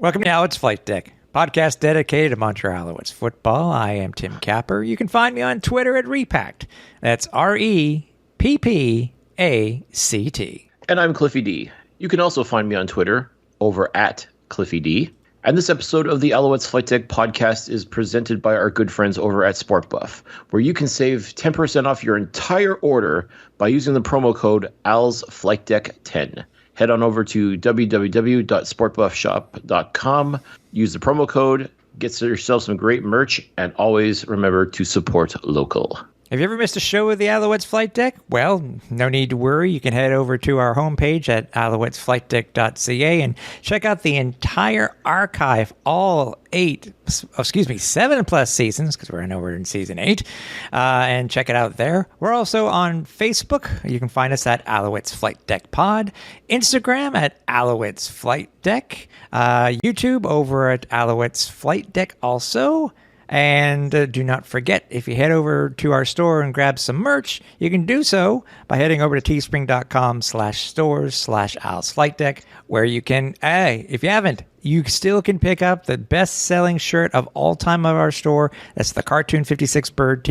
Welcome to Alouettes Flightdeck, podcast dedicated to Montreal Alouettes football. I am Tim Capper. You can find me on Twitter at Repact. That's REPPACT. And I'm Cliffy D. You can also find me on Twitter over at Cliffy D. And this episode of the Alouettes Flightdeck podcast is presented by our good friends over at SportBuff, where you can save 10% off your entire order by using the promo code ALSFlightDeck10. Head on over to www.sportbuffshop.com. Use the promo code, get yourself some great merch, and always remember to support local. Have you ever missed a show of the Alouettes Flightdeck? Well, no need to worry. You can head over to our homepage at alouettesflightdeck.ca and check out the entire archive, all 7 plus seasons, because we're in season 8, and check it out there. We're also on Facebook. You can find us at Alouettes Flightdeck Pod, Instagram at Alouettes Flightdeck, YouTube over at Alouettes Flightdeck also. And do not forget, if you head over to our store and grab some merch, you can do so by heading over to teespring.com/stores/AlsFlightDeck, where you can, if you haven't, you still can pick up the best-selling shirt of all time of our store. That's the Cartoon Bird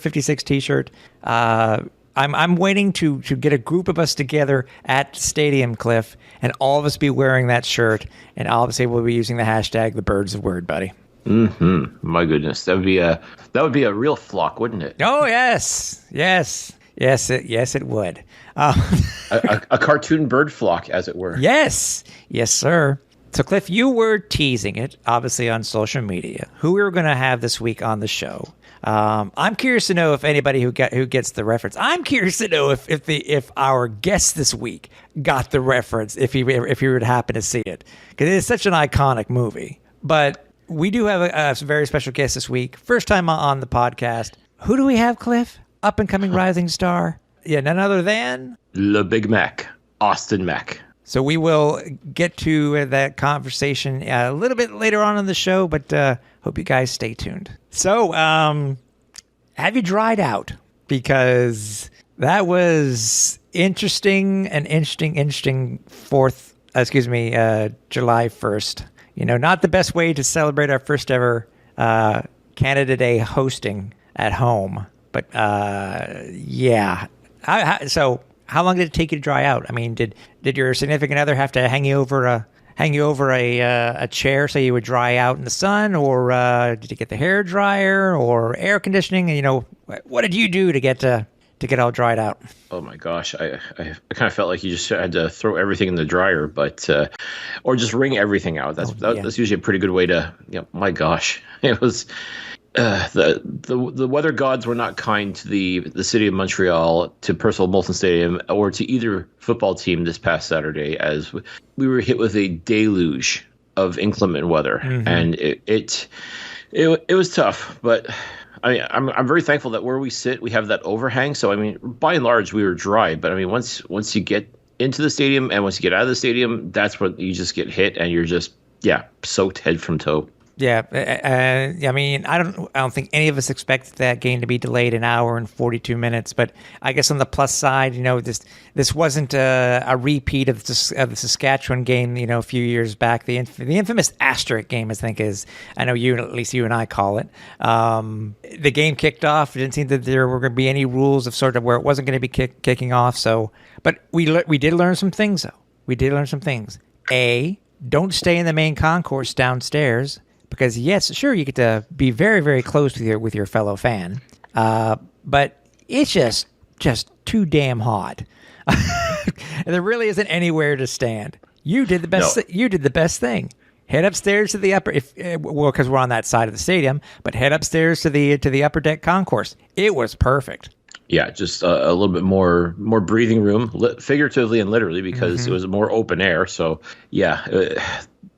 56 t-shirt. I'm waiting to get a group of us together at Stadium Cliff, and all of us be wearing that shirt, and all of us will be using the hashtag the Birds of Word, buddy. My goodness, that would be a real flock, wouldn't it? Oh yes, it would. A cartoon bird flock, as it were. Yes, sir. So, Cliff, you were teasing it, obviously, on social media, who we were going to have this week on the show. I'm curious to know if anybody who gets the reference. I'm curious to know if our guest this week got the reference, if he would happen to see it, because it is such an iconic movie. But we do have a very special guest this week. First time on the podcast. Who do we have, Cliff? Up and coming rising star. Yeah, none other than Le Big Mac, Austin Mack. So we will get to that conversation a little bit later on in the show, but hope you guys stay tuned. So, have you dried out? Because that was interesting July 1st. You know, not the best way to celebrate our first ever Canada Day hosting at home. But, yeah. So how long did it take you to dry out? I mean, did your significant other have to hang you over a chair so you would dry out in the sun? Or did you get the hair dryer or air conditioning? You know, what did you do to get all dried out? Oh my gosh, I kind of felt like you just had to throw everything in the dryer, but or just wring everything out. That's usually a pretty good way to. My gosh, it was the weather gods were not kind to the city of Montreal, to Percival Molson Stadium, or to either football team this past Saturday, as we were hit with a deluge of inclement weather, and it was tough, but. I mean, I'm very thankful that where we sit, we have that overhang. So, I mean, by and large, we were dry. But, I mean, once you get into the stadium and once you get out of the stadium, that's when you just get hit and you're just, soaked head from toe. Yeah, I mean, I don't think any of us expected that game to be delayed an hour and 42 minutes. But I guess on the plus side, you know, this wasn't a repeat of the Saskatchewan game, you know, a few years back. The infamous asterisk game, I think, at least you and I call it. The game kicked off. It didn't seem that there were going to be any rules of sort of where it wasn't going to be kicking off. So, but we did learn some things, though. We did learn some things. Don't stay in the main concourse downstairs. Because yes, sure, you get to be very, very close with your fellow fan, but it's just too damn hot. And there really isn't anywhere to stand. You did the best. No. You did the best thing. Head upstairs to the upper, because we're on that side of the stadium. But head upstairs to the upper deck concourse. It was perfect. Yeah, just a little bit more breathing room, figuratively and literally, because it was more open air. So yeah.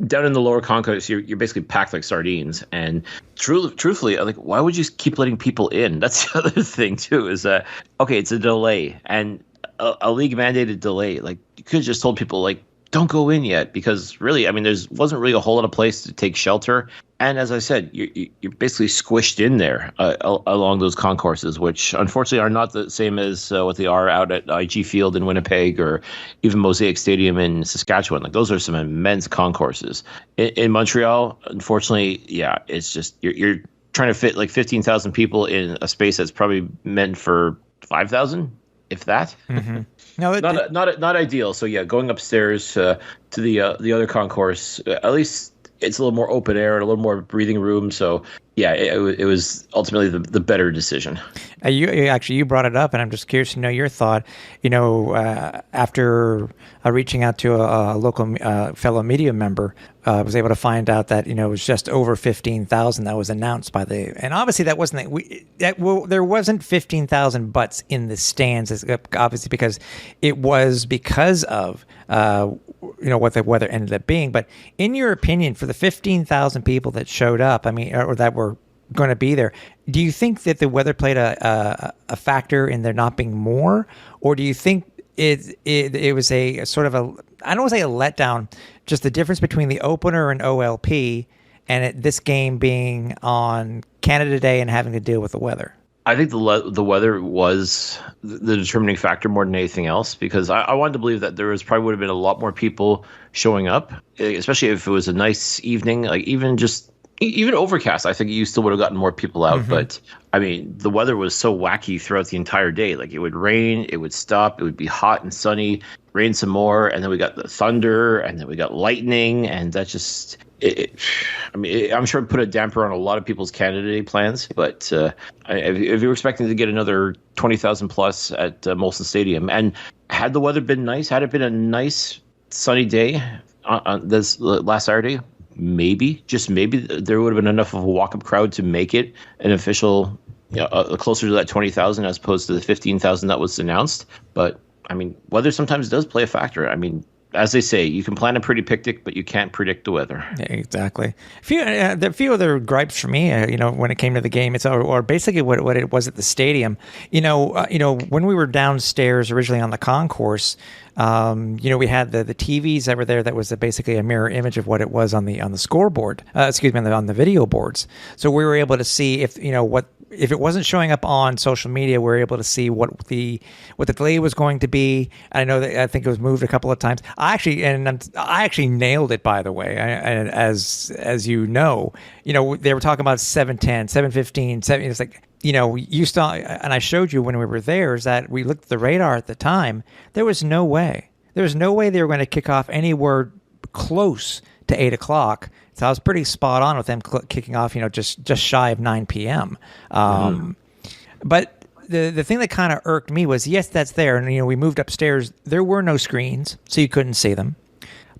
Down in the lower concourse, you're basically packed like sardines. And truthfully, like, why would you keep letting people in? That's the other thing too. Is that it's a delay and a league mandated delay. Like, you could have just told people, like, don't go in yet, because really, I mean, wasn't really a whole lot of place to take shelter. And as I said, you're basically squished in there along those concourses, which unfortunately are not the same as what they are out at IG Field in Winnipeg or even Mosaic Stadium in Saskatchewan. Like those are some immense concourses. In Montreal, unfortunately, yeah, it's just you're trying to fit like 15,000 people in a space that's probably meant for 5,000, if that. Mm-hmm. No, not ideal. So yeah, going upstairs to the other concourse, at least it's a little more open air and a little more breathing room. So yeah, it was ultimately the better decision. You brought it up, and I'm just curious to know your thought. After reaching out to a local fellow media member, I was able to find out that it was just over 15,000 that was announced by and obviously that wasn't there wasn't 15,000 butts in the stands, obviously because it was because of what the weather ended up being. But in your opinion, for the 15,000 people that showed up, or that were going to be there, do you think that the weather played a factor in there not being more, or do you think it was a sort of I don't want to say a letdown, just the difference between the opener and OLP and this game being on Canada Day and having to deal with the weather? I think the weather was the determining factor more than anything else, because I wanted to believe that probably would have been a lot more people showing up, especially if it was a nice evening, like even overcast. I think you still would have gotten more people out. Mm-hmm. But the weather was so wacky throughout the entire day. Like it would rain, it would stop, it would be hot and sunny, rain some more, and then we got the thunder, and then we got lightning, and that just I'm sure it put a damper on a lot of people's Canada Day plans. But if you were expecting to get another 20,000 plus at Molson Stadium, and had the weather been nice, had it been a nice sunny day on this last Saturday, just maybe there would have been enough of a walk-up crowd to make it an official, closer to that 20,000 as opposed to the 15,000 that was announced. But weather sometimes does play a factor. As they say, you can plan a pretty picnic, but you can't predict the weather. Yeah, exactly. A few other gripes for me, when it came to the game, or basically what it was at the stadium. When we were downstairs originally on the concourse, we had the TVs that were there. That was basically a mirror image of what it was on the scoreboard. On the video boards. So we were able to see if it wasn't showing up on social media, we were able to see what the delay was going to be. I think it was moved a couple of times. I actually nailed it, by the way. As you know, they were talking about 7:10, 7:15, 7. It's like, you saw, and I showed you when we were there, is that we looked at the radar at the time. There was no way they were going to kick off anywhere close to 8 o'clock. So I was pretty spot on with them kicking off, just shy of 9 p.m. But the thing that kind of irked me was, yes, that's there. And, we moved upstairs. There were no screens, so you couldn't see them.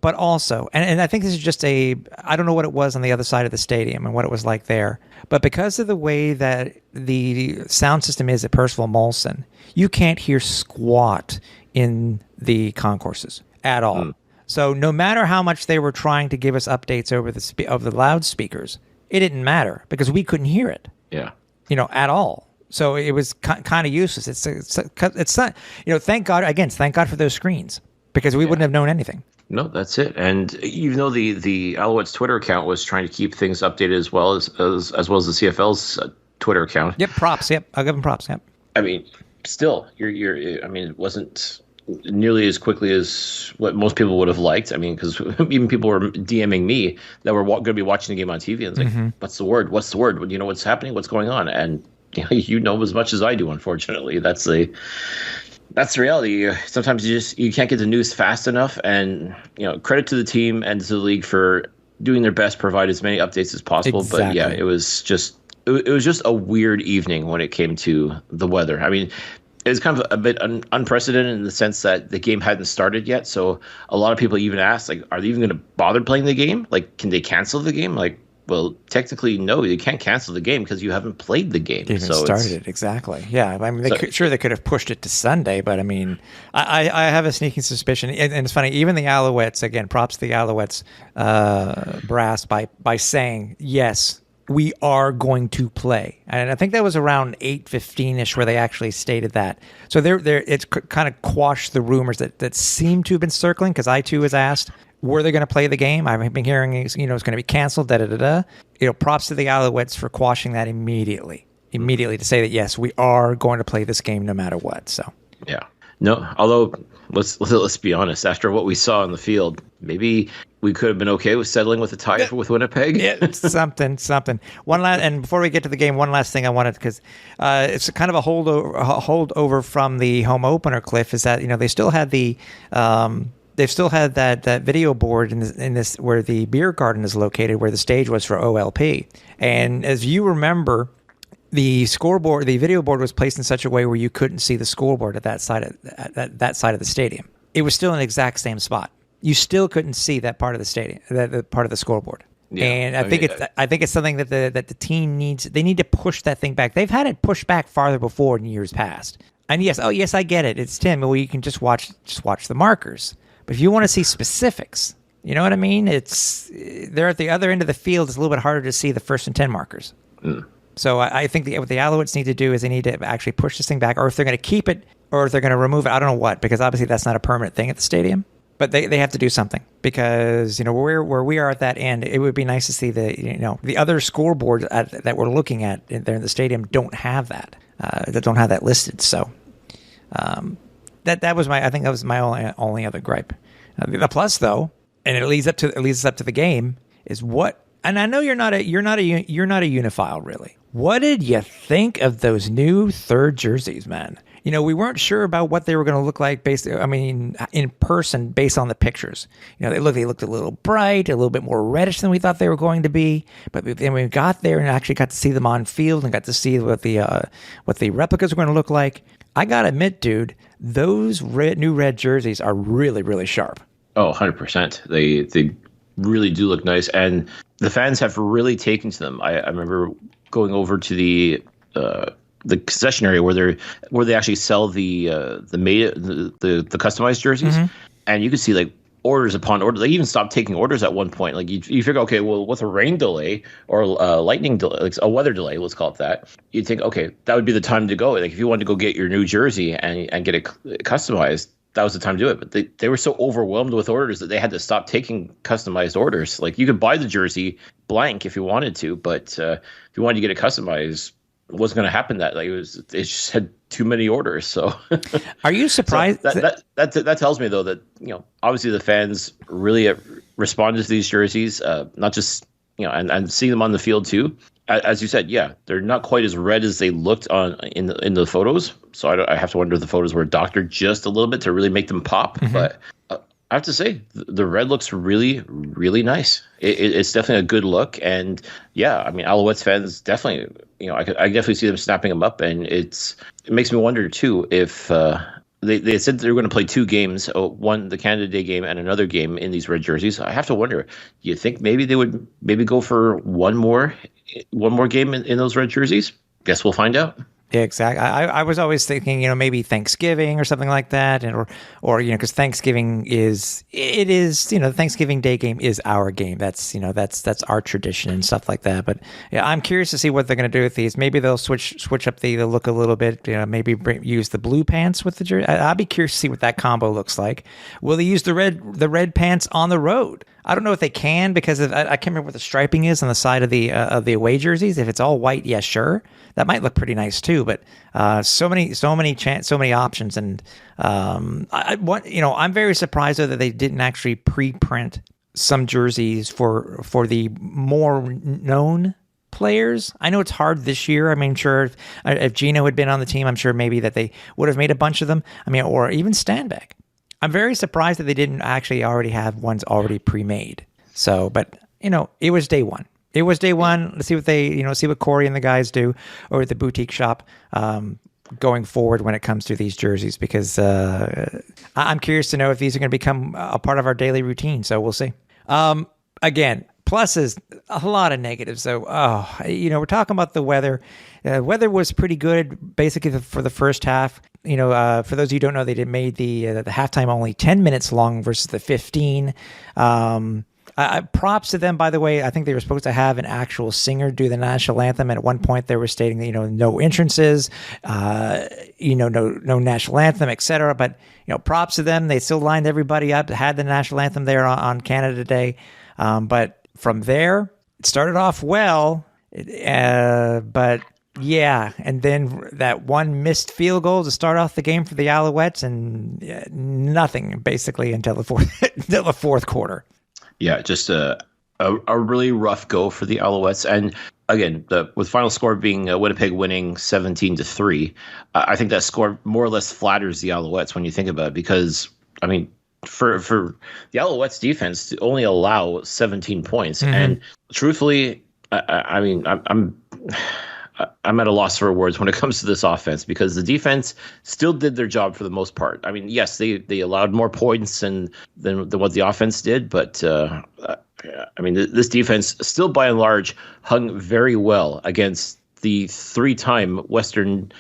But also, and I think this is just I don't know what it was on the other side of the stadium and what it was like there. But because of the way that the sound system is at Percival Molson, you can't hear squat in the concourses at all. Mm. So no matter how much they were trying to give us updates over the loudspeakers, it didn't matter because we couldn't hear it. Yeah. At all. So it was kind of useless. It's not, thank God for those screens, because we wouldn't have known anything. No, that's it. And even though the Alouettes Twitter account was trying to keep things updated as well as the CFL's Twitter account. Yep, props. Yep, I'll give them props. Yep. Still, it wasn't nearly as quickly as what most people would have liked. Because even people were DMing me that were going to be watching the game on TV, and it's like, mm-hmm. What's the word? What's the word? What's happening? What's going on? And as much as I do. Unfortunately, that's the reality. Sometimes you can't get the news fast enough, and credit to the team and to the league for doing their best to provide as many updates as possible. Exactly. But yeah, it was just a weird evening when it came to the weather. It was kind of a bit unprecedented in the sense that the game hadn't started yet. So a lot of people even asked, like, are they even going to bother playing the game? Like, can they cancel the game? Like, well, technically, no, you can't cancel the game because you haven't played the game. They haven't started it, exactly. Yeah, they could have pushed it to Sunday, but I have a sneaking suspicion, and it's funny. Even the Alouettes, again, props to the Alouettes brass by saying yes, we are going to play. And I think that was around 8:15ish where they actually stated that. So it's kind of quashed the rumors that seem to have been circling, because I too was asked, were they going to play the game? I've been hearing, it's going to be canceled, props to the Alouettes for quashing that immediately to say that, yes, we are going to play this game no matter what. So, yeah. No, although let's be honest, after what we saw in the field, maybe we could have been okay with settling with a tie with Winnipeg. Yeah, something. One last, and before we get to the game, one last thing I wanted, because it's kind of a holdover from the home opener, Cliff, is that they still had they've still had that video board in this where the beer garden is located, where the stage was for OLP, and as you remember, the scoreboard, the video board was placed in such a way where you couldn't see the scoreboard at that side of the stadium. It was still in the exact same spot. You still couldn't see that part of the stadium, that part of the scoreboard. Yeah, and I think it's something that the team needs. They need to push that thing back. They've had it pushed back farther before in years past. And yes, I get it. It's Tim. Well, you can just watch the markers. But if you want to see specifics, you know what I mean? They're at the other end of the field. It's a little bit harder to see the 1st and 10 markers. Mm. So I think what the Alouettes need to do is they need to actually push this thing back, or if they're going to keep it, or if they're going to remove it, I don't know what, because obviously that's not a permanent thing at the stadium. But they have to do something, because where we are at that end, it would be nice to see the other scoreboards that we're looking at there in the stadium don't have that. That don't have that listed. So that was my only other gripe. The plus, though, and it leads us up to the game, is what. And I know you're not a uniophile, really. What did you think of those new third jerseys, man? We weren't sure about what they were going to look like in person based on the pictures. They looked a little bright, a little bit more reddish than we thought they were going to be. But then we got there and actually got to see them on field and got to see what the replicas were going to look like. I got to admit, dude, those new red jerseys are really, really sharp. Oh, 100%. They really do look nice, and the fans have really taken to them. I remember going over to the concession area where they actually sell the customized jerseys, mm-hmm. and you could see like orders upon orders. They even stopped taking orders at one point. Like you figure, okay, well, with a rain delay or a lightning delay, like a weather delay, let's call it that, you'd think, okay, that would be the time to go. Like if you wanted to go get your new jersey and get it customized, that was the time to do it. But they were so overwhelmed with orders that they had to stop taking customized orders. Like you could buy the jersey blank if you wanted to, but if you wanted to get it customized, it wasn't going to happen. That it just had too many orders. So are you surprised? So that tells me though that obviously the fans really responded to these jerseys, not just and seeing them on the field too. As you said, yeah, they're not quite as red as they looked in the photos. So I have to wonder if the photos were doctored just a little bit to really make them pop. Mm-hmm. But I have to say, the red looks really, really nice. It's definitely a good look. And yeah, I mean, Alouettes fans definitely, I definitely see them snapping them up. And it makes me wonder too if they said they were going to play 2 games, one the Canada Day game and another game in these red jerseys. I have to wonder, do you think maybe they would go for one more game in those red jerseys? Guess we'll find out. Yeah, exactly. I was always thinking, maybe Thanksgiving or something like that, and or because Thanksgiving is the Thanksgiving Day game is our game. That's that's our tradition and stuff like that. But yeah, I'm curious to see what they're going to do with these. Maybe they'll switch up the look a little bit. Maybe use the blue pants with the jersey. I'll be curious to see what that combo looks like. Will they use the red pants on the road? I don't know if they can, because I can't remember what the striping is on the side of the away jerseys. If it's all white, yeah, sure, that might look pretty nice too. But so many options, and I'm very surprised though that they didn't actually pre-print some jerseys for the more known players. I know it's hard this year. I mean, sure, if Gino had been on the team, I'm sure maybe that they would have made a bunch of them. I mean, or even Stanback. I'm very surprised that they didn't actually already have ones already pre-made. So, but it was day one. Let's see what see what Corey and the guys do over at the boutique shop going forward when it comes to these jerseys, because I'm curious to know if these are going to become a part of our daily routine. So we'll see. Again, pluses, a lot of negatives. So, we're talking about the weather. Weather was pretty good, basically for the first half. For those of you who don't know, they made the halftime only 10 minutes long versus the 15. Props to them, by the way. I think they were supposed to have an actual singer do the national anthem. And at one point, they were stating that, no entrances, no national anthem, etc. But, props to them. They still lined everybody up, had the national anthem there on Canada Day. But from there, it started off well. But yeah, and then that one missed field goal to start off the game for the Alouettes, and nothing basically until the fourth quarter. Yeah, just a really rough go for the Alouettes. And again, with final score being Winnipeg winning 17-3, I think that score more or less flatters the Alouettes when you think about it, because, I mean, for the Alouettes defense to only allow 17 points. Mm-hmm. And truthfully, I'm at a loss for words when it comes to this offense, because the defense still did their job for the most part. I mean, yes, they allowed more points than what the offense did, but this defense still by and large hung very well against the 3-time Western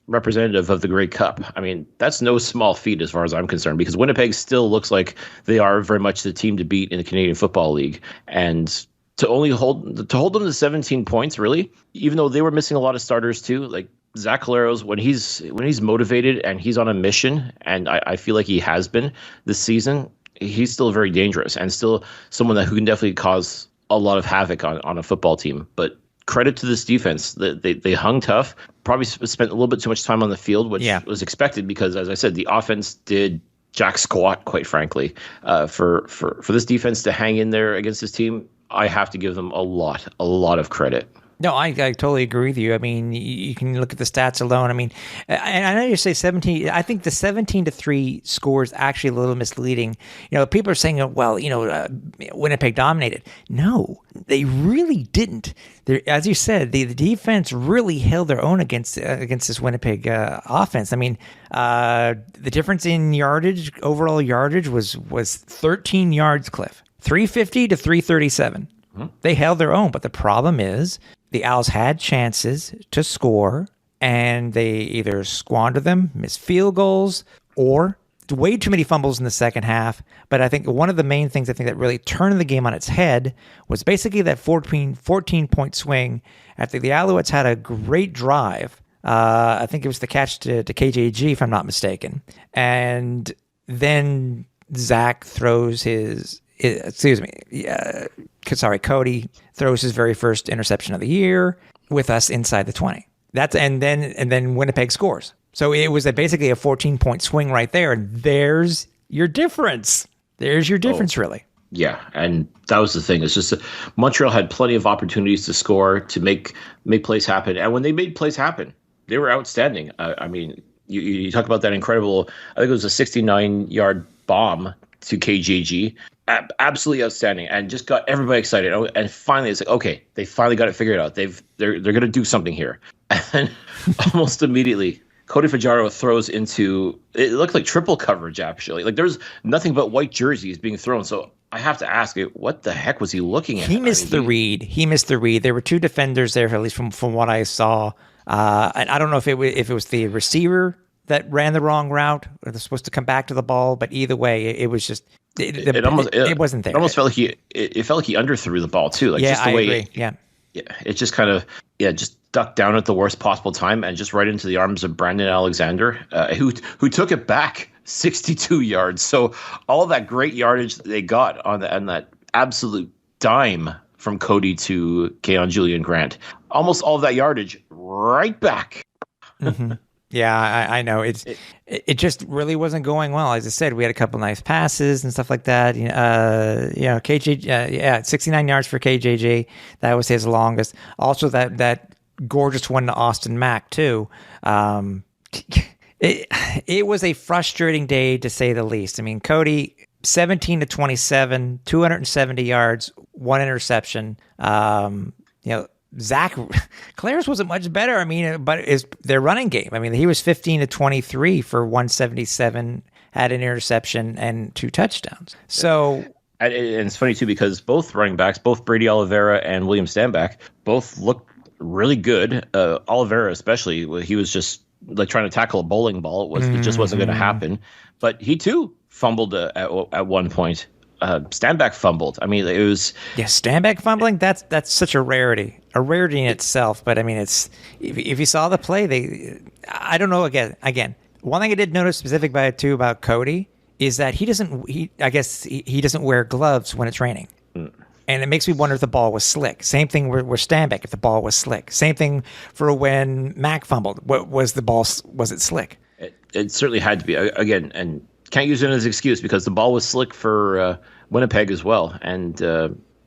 representative of the Grey Cup. I mean, that's no small feat as far as I'm concerned, because Winnipeg still looks like they are very much the team to beat in the Canadian Football League. And to hold them to 17 points, really, even though they were missing a lot of starters too, like Zach Collaros, when he's motivated and he's on a mission, and I feel like he has been this season, he's still very dangerous and still someone who can definitely cause a lot of havoc on a football team. But credit to this defense, they hung tough, probably spent a little bit too much time on the field, which was expected, because, as I said, the offense did jack squat, quite frankly. For this defense to hang in there against this team, I have to give them a lot of credit. No, I totally agree with you. I mean, you can look at the stats alone. I mean, and I know you say 17. I think the 17-3 score is actually a little misleading. People are saying, well, Winnipeg dominated. No, they really didn't. As you said, the defense really held their own against this Winnipeg offense. I mean, the difference in yardage, overall yardage, was 13 yards, Cliff. 350 to 337. They held their own, but the problem is the Owls had chances to score, and they either squandered them, missed field goals, or way too many fumbles in the second half. But I think one of the main things that really turned the game on its head was basically that 14-point swing. I think the Alouettes had a great drive. I think it was the catch to KJG, if I'm not mistaken. And then Zach throws Cody throws his very first interception of the year with us inside the 20. And then Winnipeg scores. So it was basically a 14-point swing right there. And there's your difference. Really. Yeah, and that was the thing. It's just Montreal had plenty of opportunities to score, to make plays happen. And when they made plays happen, they were outstanding. I mean, you talk about that incredible, I think it was a 69-yard bomb to KJG. Absolutely outstanding, and just got everybody excited. And finally, it's like, okay, they finally got it figured out. They're going to do something here. And almost immediately, Cody Fajardo throws into, it looked like triple coverage, actually. Like, there's nothing but white jerseys being thrown. So I have to ask, what the heck was he looking at? He missed the read. There were two defenders there, at least from what I saw. And I don't know if it was the receiver that ran the wrong route, or they're supposed to come back to the ball. But either way, it was just, it wasn't there. It almost felt like it felt like he underthrew the ball too. Like, yeah, just the way. Agree. Yeah. It just kind of just ducked down at the worst possible time and just right into the arms of Brandon Alexander, who took it back 62 yards. So all that great yardage that they got on that absolute dime from Cody to Keon Julian Grant, almost all of that yardage right back. Mm-hmm. Yeah, I know. It just really wasn't going well. As I said, we had a couple nice passes and stuff like that. KJ, 69 yards for KJJ. That was his longest. Also, that gorgeous one to Austin Mack too. It was a frustrating day, to say the least. I mean, Cody, 17-27, 270 yards, one interception. Zach Claire's wasn't much better. I mean, but is their running game. I mean, he was 15-23 for 177, had an interception and 2 touchdowns. So, and it's funny too, because both running backs, both Brady Oliveira and William Stanback, both looked really good. Oliveira especially, he was just like trying to tackle a bowling ball. It just wasn't going to happen. But he too fumbled at one point. Stanback fumbled. I mean, it was Stanback fumbling. That's such a rarity in itself. But I mean, it's if you saw the play, I don't know. Again, one thing I did notice specific about Cody is that he doesn't wear gloves when it's raining. And it makes me wonder if the ball was slick. Same thing with Stanback, if the ball was slick. Same thing for when Mack fumbled. Was it slick? It certainly had to be. Again, and can't use it as an excuse because the ball was slick for Winnipeg as well. And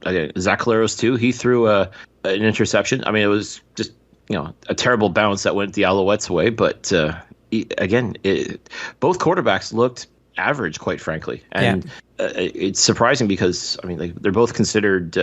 again, Zach Collaros too, he threw an interception. I mean, it was just, a terrible bounce that went the Alouettes' way. But again, both quarterbacks looked average, quite frankly. And it's surprising because, I mean, they're both considered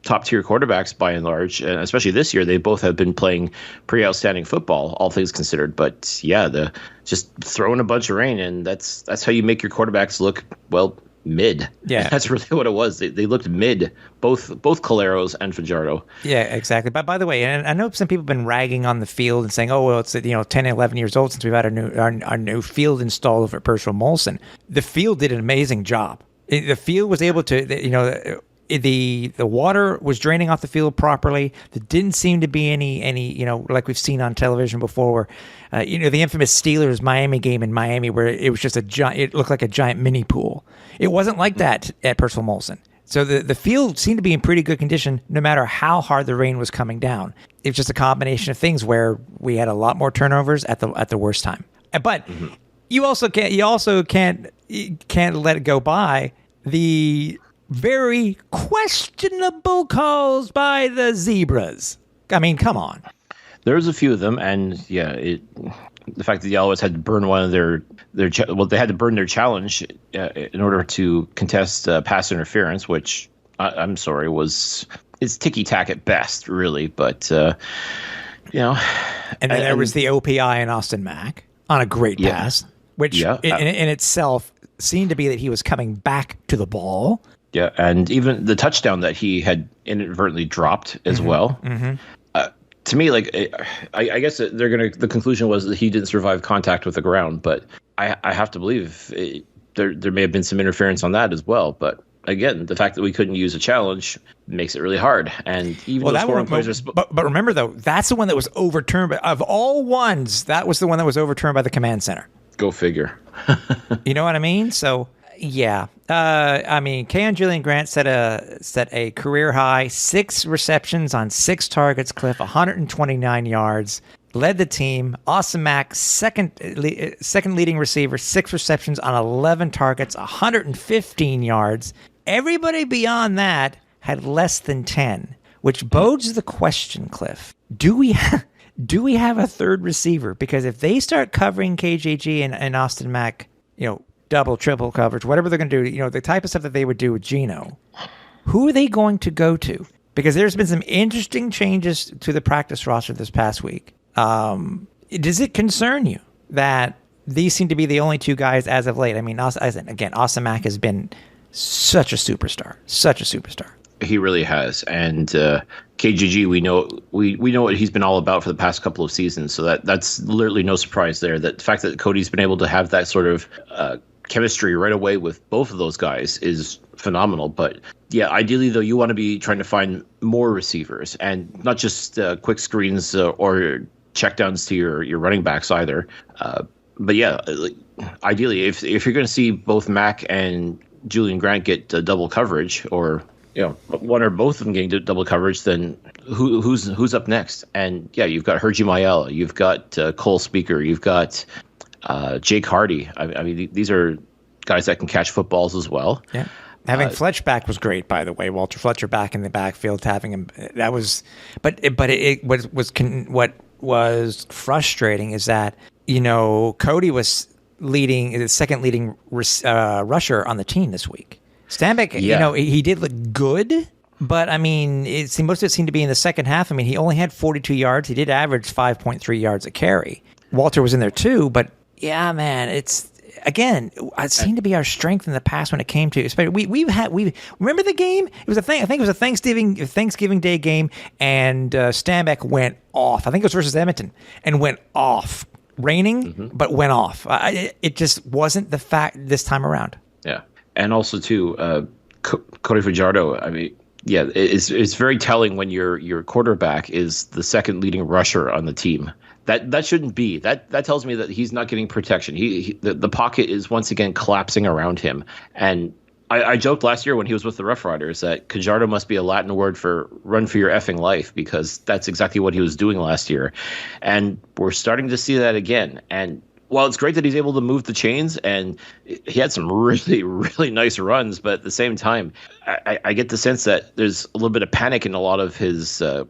top-tier quarterbacks by and large, and especially this year, they both have been playing pretty outstanding football, all things considered. But yeah, just throwing a bunch of rain, and that's how you make your quarterbacks look, well, mid. Yeah, that's really what it was. They looked mid, both Collaros and Fajardo. Yeah, exactly. But by the way, and I know some people have been ragging on the field and saying, "Oh, well, it's 10, 11 years old since we've had our new field installed over at Percival Molson." The field did an amazing job. The field was able to, the water was draining off the field properly. There didn't seem to be any like we've seen on television before, where, the infamous Steelers Miami game in Miami where it was just it looked like a giant mini pool. It wasn't like that at Percival Molson. So the field seemed to be in pretty good condition no matter how hard the rain was coming down. It was just a combination of things where we had a lot more turnovers at the worst time. But you also can't let it go by the very questionable calls by the Zebras. I mean, come on. There was a few of them, and the fact that the Alouettes had to burn one of they had to burn their challenge in order to contest pass interference, which I'm sorry it's ticky-tack at best, really. But and then there was the OPI in Austin Mack on a great pass, which in itself seemed to be that he was coming back to the ball. Yeah, and even the touchdown that he had inadvertently dropped as well. To me, I guess the conclusion was that he didn't survive contact with the ground, but I have to believe there may have been some interference on that as well. But again, the fact that we couldn't use a challenge makes it really hard. And even though scoring plays are but remember though, that's the one that was overturned. Of all ones, that was the one that was overturned by the command center. Go figure. You know what I mean? So. Yeah. I mean, Keon Julian Grant set a career high, 6 receptions on 6 targets, Cliff, 129 yards, led the team. Austin Mack, second leading receiver, 6 receptions on 11 targets, 115 yards. Everybody beyond that had less than 10, which bodes the question, Cliff. Do we have a third receiver? Because if they start covering KJG and Austin Mack, double, triple coverage, whatever they're going to do, the type of stuff that they would do with Geno, who are they going to go to? Because there's been some interesting changes to the practice roster this past week. Does it concern you that these seem to be the only 2 guys as of late? I mean, again, Austin Mack has been such a superstar. He really has. And KGG, we know what he's been all about for the past couple of seasons. So that's literally no surprise there. That the fact that Cody's been able to have that sort of chemistry right away with both of those guys is phenomenal. But yeah, ideally though, you want to be trying to find more receivers and not just quick screens or checkdowns to your running backs either. But yeah, ideally, if you're going to see both Mack and Julian Grant get double coverage, or one or both of them getting double coverage, then who's up next? And yeah, you've got Hergy Maella, you've got Cole Speaker, you've got Jake Hardy. I mean, these are guys that can catch footballs as well. Yeah. Having Fletch back was great, by the way. Walter Fletcher back in the backfield, having him, that was, what was frustrating is that, Cody was the second leading rusher on the team this week. Stanback, he did look good, but I mean, most of it seemed to be in the second half. I mean, he only had 42 yards. He did average 5.3 yards a carry. Walter was in there too, but yeah, man, it seemed to be our strength in the past when it came to, especially we remember the game? It was I think it was a Thanksgiving Day game, and Stanback went off. I think it was versus Edmonton, and went off. Raining, but went off. It just wasn't the fact this time around. Yeah. And also, too, Cody Fajardo, I mean, yeah, it's very telling when your quarterback is the second leading rusher on the team. That shouldn't be. That tells me that he's not getting protection. The pocket is once again collapsing around him. And I joked last year when he was with the Rough Riders that Fajardo must be a Latin word for run for your effing life, because that's exactly what he was doing last year. And we're starting to see that again. And while it's great that he's able to move the chains, and he had some really, really nice runs, but at the same time, I get the sense that there's a little bit of panic in a lot of his, in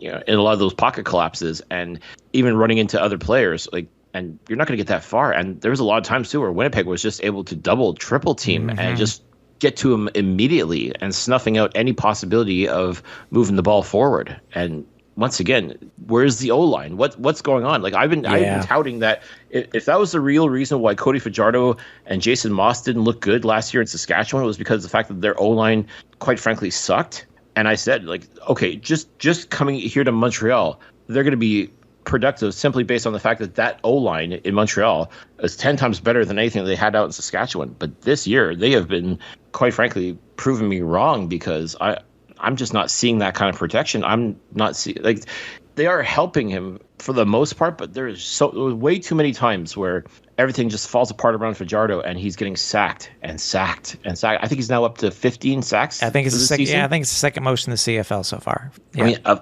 a lot of those pocket collapses, and even running into other players. And you're not going to get that far. And there was a lot of times too where Winnipeg was just able to double, triple team and just get to him immediately and snuffing out any possibility of moving the ball forward. And once again, where's the O-line? What's going on? I've been touting that if that was the real reason why Cody Fajardo and Jason Moss didn't look good last year in Saskatchewan, it was because of the fact that their O-line, quite frankly, sucked. And I said, okay, just coming here to Montreal, they're going to be productive simply based on the fact that O-line in Montreal is 10 times better than anything they had out in Saskatchewan. But this year, they have been, quite frankly, proving me wrong, because I'm just not seeing that kind of protection. I'm not seeing, they are helping him for the most part, but there's way too many times where everything just falls apart around Fajardo and he's getting sacked and sacked and sacked. I think he's now up to 15 sacks. I think it's the second most in the CFL so far. Yeah. I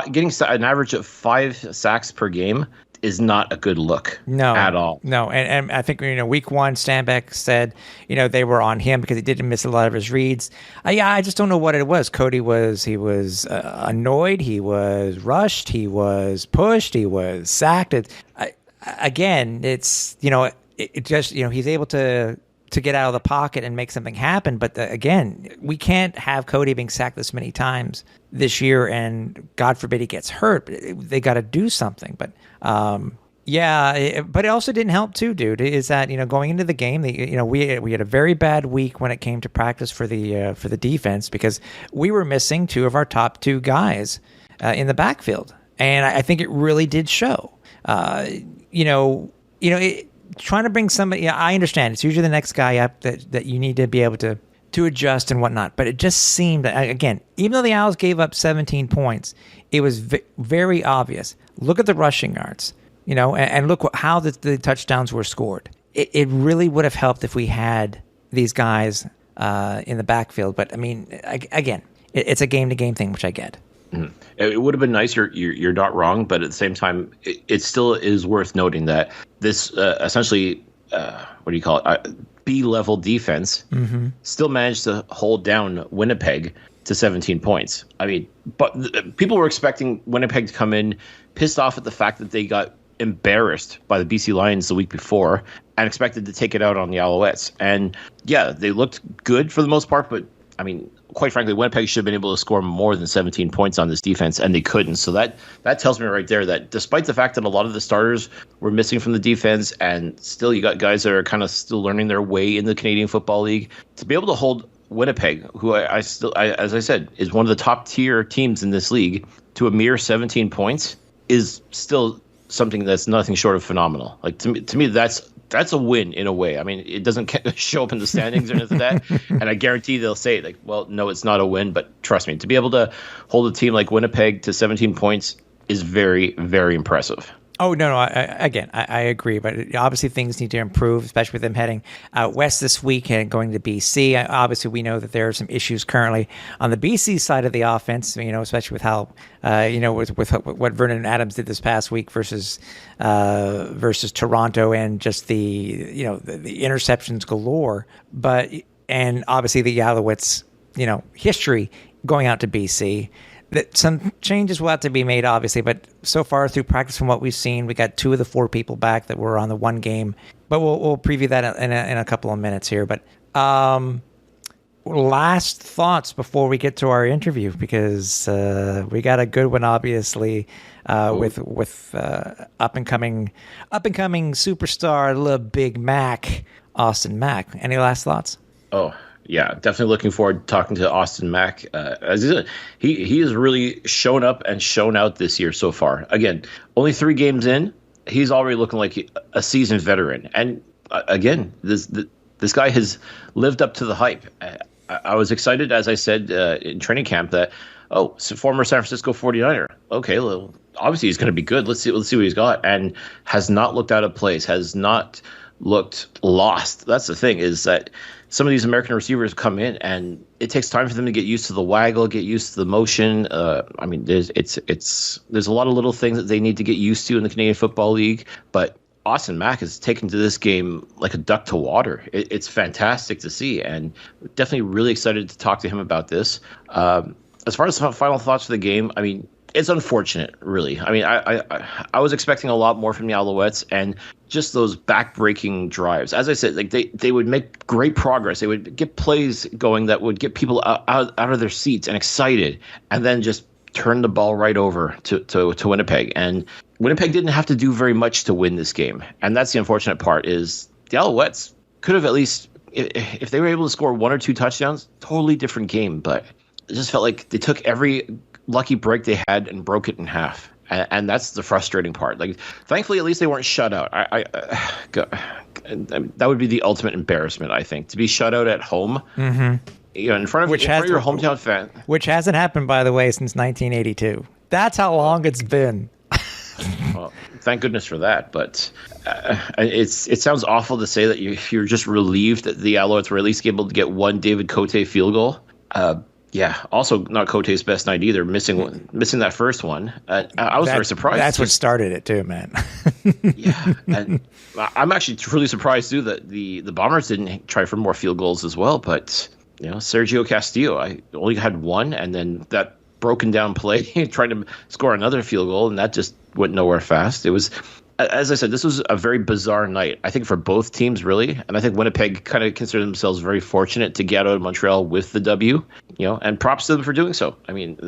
mean, getting an average of 5 sacks per game is not a good look at all. No, and I think, week one, Stanback said, they were on him because he didn't miss a lot of his reads. I just don't know what it was. Cody was annoyed, he was rushed, he was pushed, he was sacked. Again, it's, it just, he's able to get out of the pocket and make something happen. But again, we can't have Cody being sacked this many times this year, and God forbid he gets hurt. They got to do something. But but it also didn't help too, dude. Is that going into the game, we had a very bad week when it came to practice for the defense, because we were missing 2 of our top 2 guys in the backfield, and I think it really did show. Trying to bring somebody, I understand it's usually the next guy up that you need to be able to adjust and whatnot. But it just seemed, again, even though the Owls gave up 17 points, it was very obvious. Look at the rushing yards, and look how the touchdowns were scored. It really would have helped if we had these guys in the backfield. But I mean, again, it's a game-to-game thing, which I get. Mm-hmm. It would have been nice. You're not wrong, but at the same time, it still is worth noting that this essentially, what do you call it, B-level defense still managed to hold down Winnipeg to 17 points. I mean, but people were expecting Winnipeg to come in pissed off at the fact that they got embarrassed by the BC Lions the week before and expected to take it out on the Alouettes. And yeah, they looked good for the most part, but I mean, quite frankly, Winnipeg should have been able to score more than 17 points on this defense, and they couldn't. So that tells me right there that despite the fact that a lot of the starters were missing from the defense, and still you got guys that are kind of still learning their way in the Canadian Football League, to be able to hold Winnipeg, who I as I said, is one of the top tier teams in this league, to a mere 17 points is still something that's nothing short of phenomenal. To me, that's a win in a way. I mean, it doesn't show up in the standings or anything like that. And I guarantee they'll say, well, no, it's not a win. But trust me, to be able to hold a team like Winnipeg to 17 points is very, very impressive. Oh, no, I agree. But obviously things need to improve, especially with them heading out west this week and going to BC. Obviously, we know that there are some issues currently on the BC side of the offense, especially with how, with what Vernon Adams did this past week versus Toronto, and just the interceptions galore. And obviously the Alouettes, history going out to BC. That some changes will have to be made, obviously, but so far through practice, from what we've seen, we got 2 of the 4 people back that were on the one game. But we'll preview that in a couple of minutes here. But last thoughts before we get to our interview, because we got a good one, obviously, with up and coming superstar, little Big Mac, Austin Mack. Any last thoughts? Oh. Yeah, definitely looking forward to talking to Austin Mack. He has really shown up and shown out this year so far. Again, only 3 games in, he's already looking like a seasoned veteran. And again, this guy has lived up to the hype. I was excited, as I said in training camp, that former San Francisco 49er. Okay, well, obviously he's going to be good. Let's see what he's got, and has not looked out of place. Has not looked lost. That's the thing, is that some of these American receivers come in and it takes time for them to get used to the waggle, get used to the motion. I mean, there's a lot of little things that they need to get used to in the Canadian Football League, but Austin Mack has taken to this game like a duck to water. It's fantastic to see, and definitely really excited to talk to him about this. As far as final thoughts for the game, I mean, it's unfortunate, really. I mean, I was expecting a lot more from the Alouettes, and just those back-breaking drives. As I said, like they would make great progress. They would get plays going that would get people out of their seats and excited, and then just turn the ball right over to Winnipeg. And Winnipeg didn't have to do very much to win this game, and that's the unfortunate part. Is the Alouettes could have at least, if they were able to score 1 or 2 touchdowns, totally different game. But it just felt like they took every lucky break they had and broke it in half. And that's the frustrating part. Like, thankfully, at least they weren't shut out. That would be the ultimate embarrassment, I think, to be shut out at home. Mm-hmm. You know, in front of your hometown fan. Which hasn't happened, by the way, since 1982. That's how long it's been. Well, thank goodness for that. But it sounds awful to say that you're just relieved that the Alouettes were at least able to get one David Cote field goal. Yeah, also not Cote's best night either, missing that first one. I was very surprised. That's what started it too, man. Yeah, and I'm actually truly surprised too that the Bombers didn't try for more field goals as well. But Sergio Castillo, I only had one, and then that broken down play trying to score another field goal, and that just went nowhere fast. It was, as I said, this was a very bizarre night, I think, for both teams, really. And I think Winnipeg kind of considered themselves very fortunate to get out of Montreal with the W, and props to them for doing so. I mean,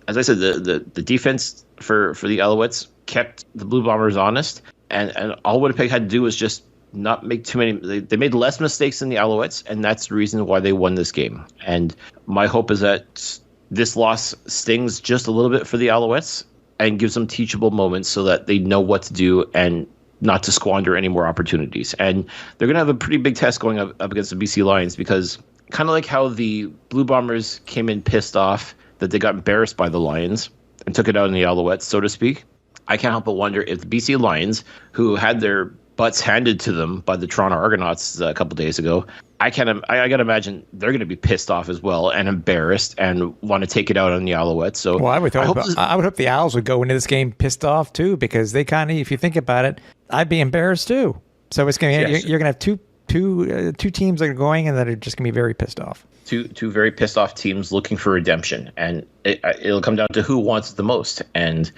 as I said, the defense for the Alouettes kept the Blue Bombers honest, and all Winnipeg had to do was just not make too many. They made less mistakes than the Alouettes, and that's the reason why they won this game. And my hope is that this loss stings just a little bit for the Alouettes and gives them teachable moments so that they know what to do and not to squander any more opportunities. And they're going to have a pretty big test going up against the BC Lions, because kind of like how the Blue Bombers came in pissed off that they got embarrassed by the Lions and took it out on the Alouettes, so to speak, I can't help but wonder if the BC Lions, who had their butts handed to them by the Toronto Argonauts a couple days ago, I got to imagine they're going to be pissed off as well and embarrassed and want to take it out on the Alouettes. So, well, I would hope the Owls would go into this game pissed off too, because they kind of, if you think about it, I'd be embarrassed too. So it's going to you're going to have two teams that are going and that are just going to be very pissed off. Two very pissed off teams looking for redemption, and it'll come down to who wants it the most. And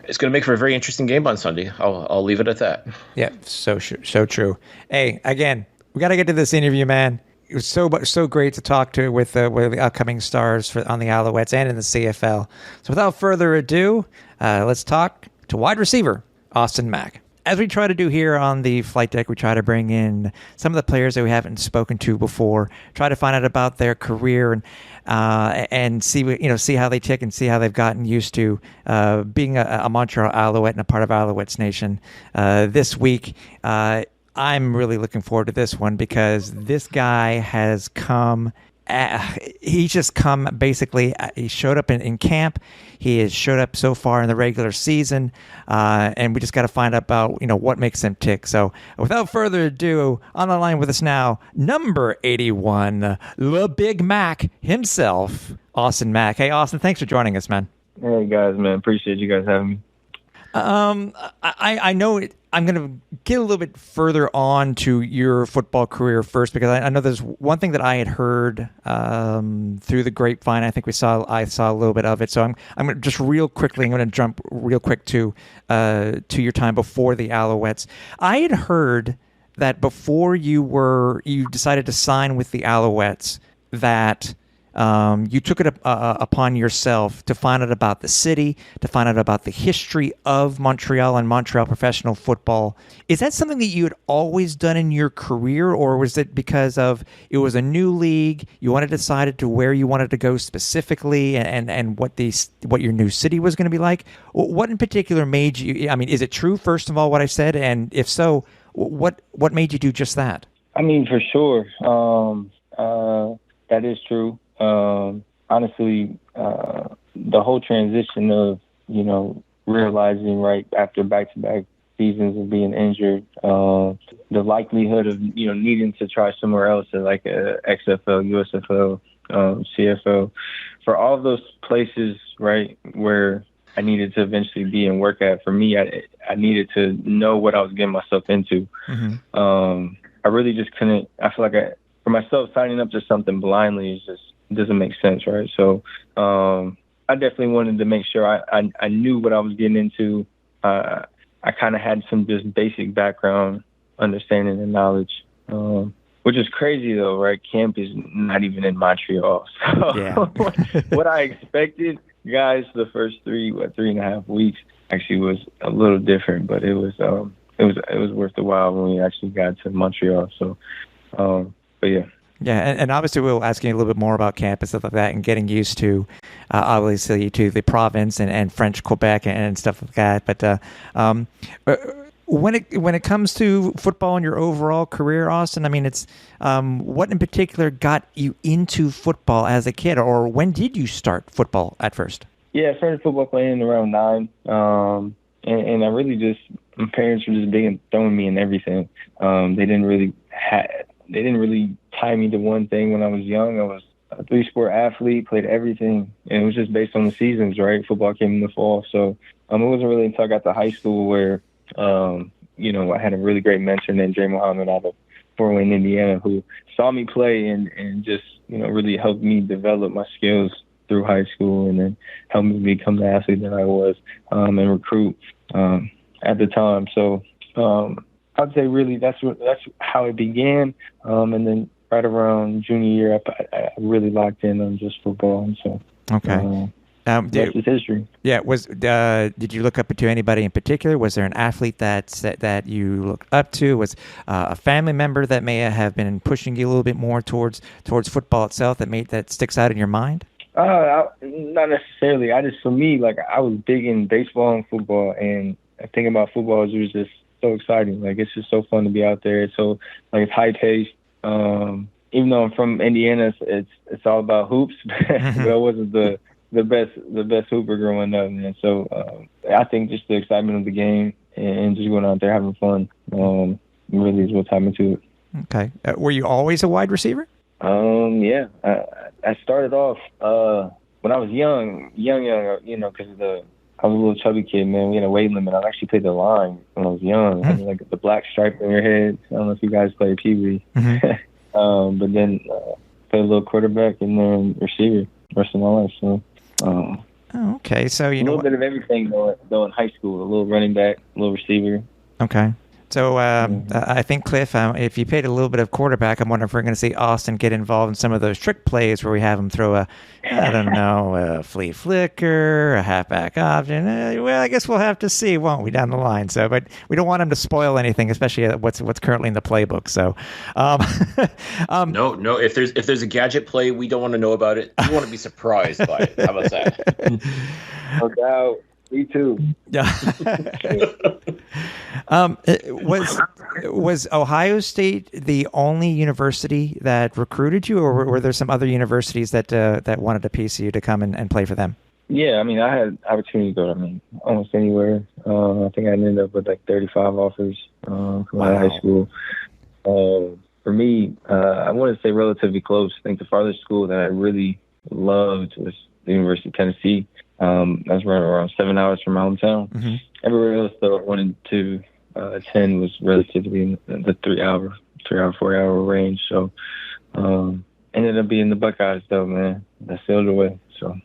it's going to make for a very interesting game on Sunday. I'll leave it at that. Yeah, so true. Hey, again, we got to get to this interview, man. It was so great to talk with the upcoming stars on the Alouettes and in the CFL. So without further ado, let's talk to wide receiver Austin Mack. As we try to do here on the flight deck, we try to bring in some of the players that we haven't spoken to before, try to find out about their career and see how they tick and see how they've gotten used to being a Montreal Alouette and a part of Alouettes Nation. This week, I'm really looking forward to this one because this guy has come. He's just come basically. He showed up in camp. He has showed up so far in the regular season, and we just got to find out about what makes him tick. So, without further ado, on the line with us now, number 81, the Big Mac himself, Austin Mack. Hey, Austin, thanks for joining us, man. Hey guys, man, appreciate you guys having me. I know I'm going to get a little bit further on to your football career first, because I know there's one thing that I had heard through the grapevine. I think I saw a little bit of it. So I'm going to just real quickly. I'm going to jump real quick to your time before the Alouettes. I had heard that before you decided to sign with the Alouettes, that you took it upon yourself to find out about the city, to find out about the history of Montreal and Montreal professional football. Is that something that you had always done in your career, or was it because it was a new league, you wanted to decide to where you wanted to go specifically, and what your new city was going to be like? What in particular made you? I mean, is it true, first of all, what I said, and if so, what made you do just that? I mean, for sure. that is true. Honestly, the whole transition of, realizing right after back-to-back seasons of being injured, the likelihood of, needing to try somewhere else, like a XFL, USFL, CFL, for all of those places, right, where I needed to eventually be and work at. For me, I needed to know what I was getting myself into. I really just couldn't. I feel like for myself, signing up to something blindly doesn't make sense, right? So I definitely wanted to make sure I knew what I was getting into. I kind of had some just basic background understanding and knowledge, which is crazy though, right? Camp is not even in Montreal. So Yeah. what I expected, guys, the first 3.5 weeks actually was a little different, but it was worth the while when we actually got to Montreal. So, but yeah. Yeah, and obviously we'll ask you a little bit more about camp and stuff like that, and getting used to, obviously, to the province and French Quebec and stuff like that. But when it comes to football and your overall career, Austin, I mean, it's what in particular got you into football as a kid, or when did you start football at first? Yeah, I started football playing around 9, and I really my parents were just big and throwing me in everything. They didn't really tie me to one thing when I was young. I was a 3-sport athlete, played everything, and it was just based on the seasons, right? Football came in the fall, so it wasn't really until I got to high school where, I had a really great mentor named Jay Muhammad out of Fort Wayne, Indiana, who saw me play and just, really helped me develop my skills through high school, and then helped me become the athlete that I was, and recruit at the time. So I'd say really that's how it began, and then right around junior year, I really locked in on just football, and so okay. That's just history. Yeah. Did you look up to anybody in particular? Was there an athlete that you looked up to? Was a family member that may have been pushing you a little bit more towards football itself that sticks out in your mind? Not necessarily. For me, like, I was big in baseball and football, and thinking about football was just so exciting. Like, it's just so fun to be out there. It's so, like, it's high paced. Even though I'm from Indiana, it's all about hoops, but I wasn't the best hooper growing up, man. So I think just the excitement of the game and just going out there having fun really is what tied me to it. Okay. Were you always a wide receiver? Yeah. I started off when I was young, because I was a little chubby kid, man. We had a weight limit. I actually played the line when I was young. I had, like, the black stripe on your head. I don't know if you guys play Pee Wee. But then played a little quarterback and then receiver the rest of my life. So, okay. So a little bit of everything though in high school. A little running back, a little receiver. Okay. So I think, Cliff, if you played a little bit of quarterback, I'm wondering if we're going to see Austin get involved in some of those trick plays where we have him throw a flea flicker, a halfback option. Well, I guess we'll have to see, won't we, down the line? So, but we don't want him to spoil anything, especially what's currently in the playbook. So, no. If there's a gadget play, we don't want to know about it. We want to be surprised by it. How about that? No doubt. Me too. Yeah. Was Ohio State the only university that recruited you, or were there some other universities that wanted a piece of you to come and play for them? Yeah, I mean, I had opportunity to go almost anywhere. I think I ended up with like 35 offers coming out of high school. For me, I want to say relatively close. I think the farthest school that I really loved was the University of Tennessee. That's right around 7 hours from my hometown. Everywhere else, though, I wanted to attend was relatively in the 4 hour range. So ended up being the Buckeyes, though, man. That sailed away. So.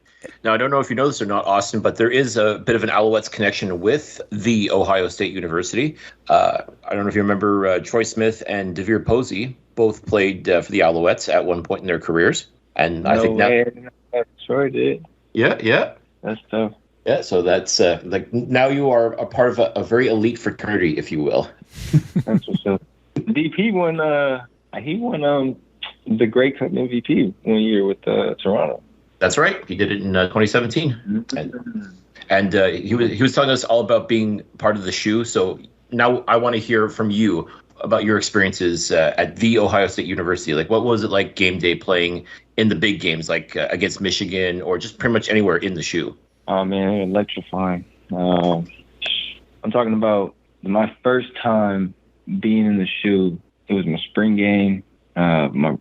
Now, I don't know if you know this or not, Austin, but there is a bit of an Alouettes connection with the Ohio State University. I don't know if you remember Troy Smith and DeVere Posey both played for the Alouettes at one point in their careers. And I think now Troy did. Yeah. That's tough. Yeah, so that's like now you are a part of a very elite fraternity, if you will. That's what's up. DP won. He won the Grey Cup MVP 1 year with Toronto. That's right. He did it in 2017, and he was telling us all about being part of the shoe. So now I want to hear from you. about your experiences at the Ohio State University. Like, what was it like game day playing in the big games, like against Michigan or just pretty much anywhere in the shoe? Oh man, electrifying. I'm talking about my first time being in the shoe. It was my spring game, my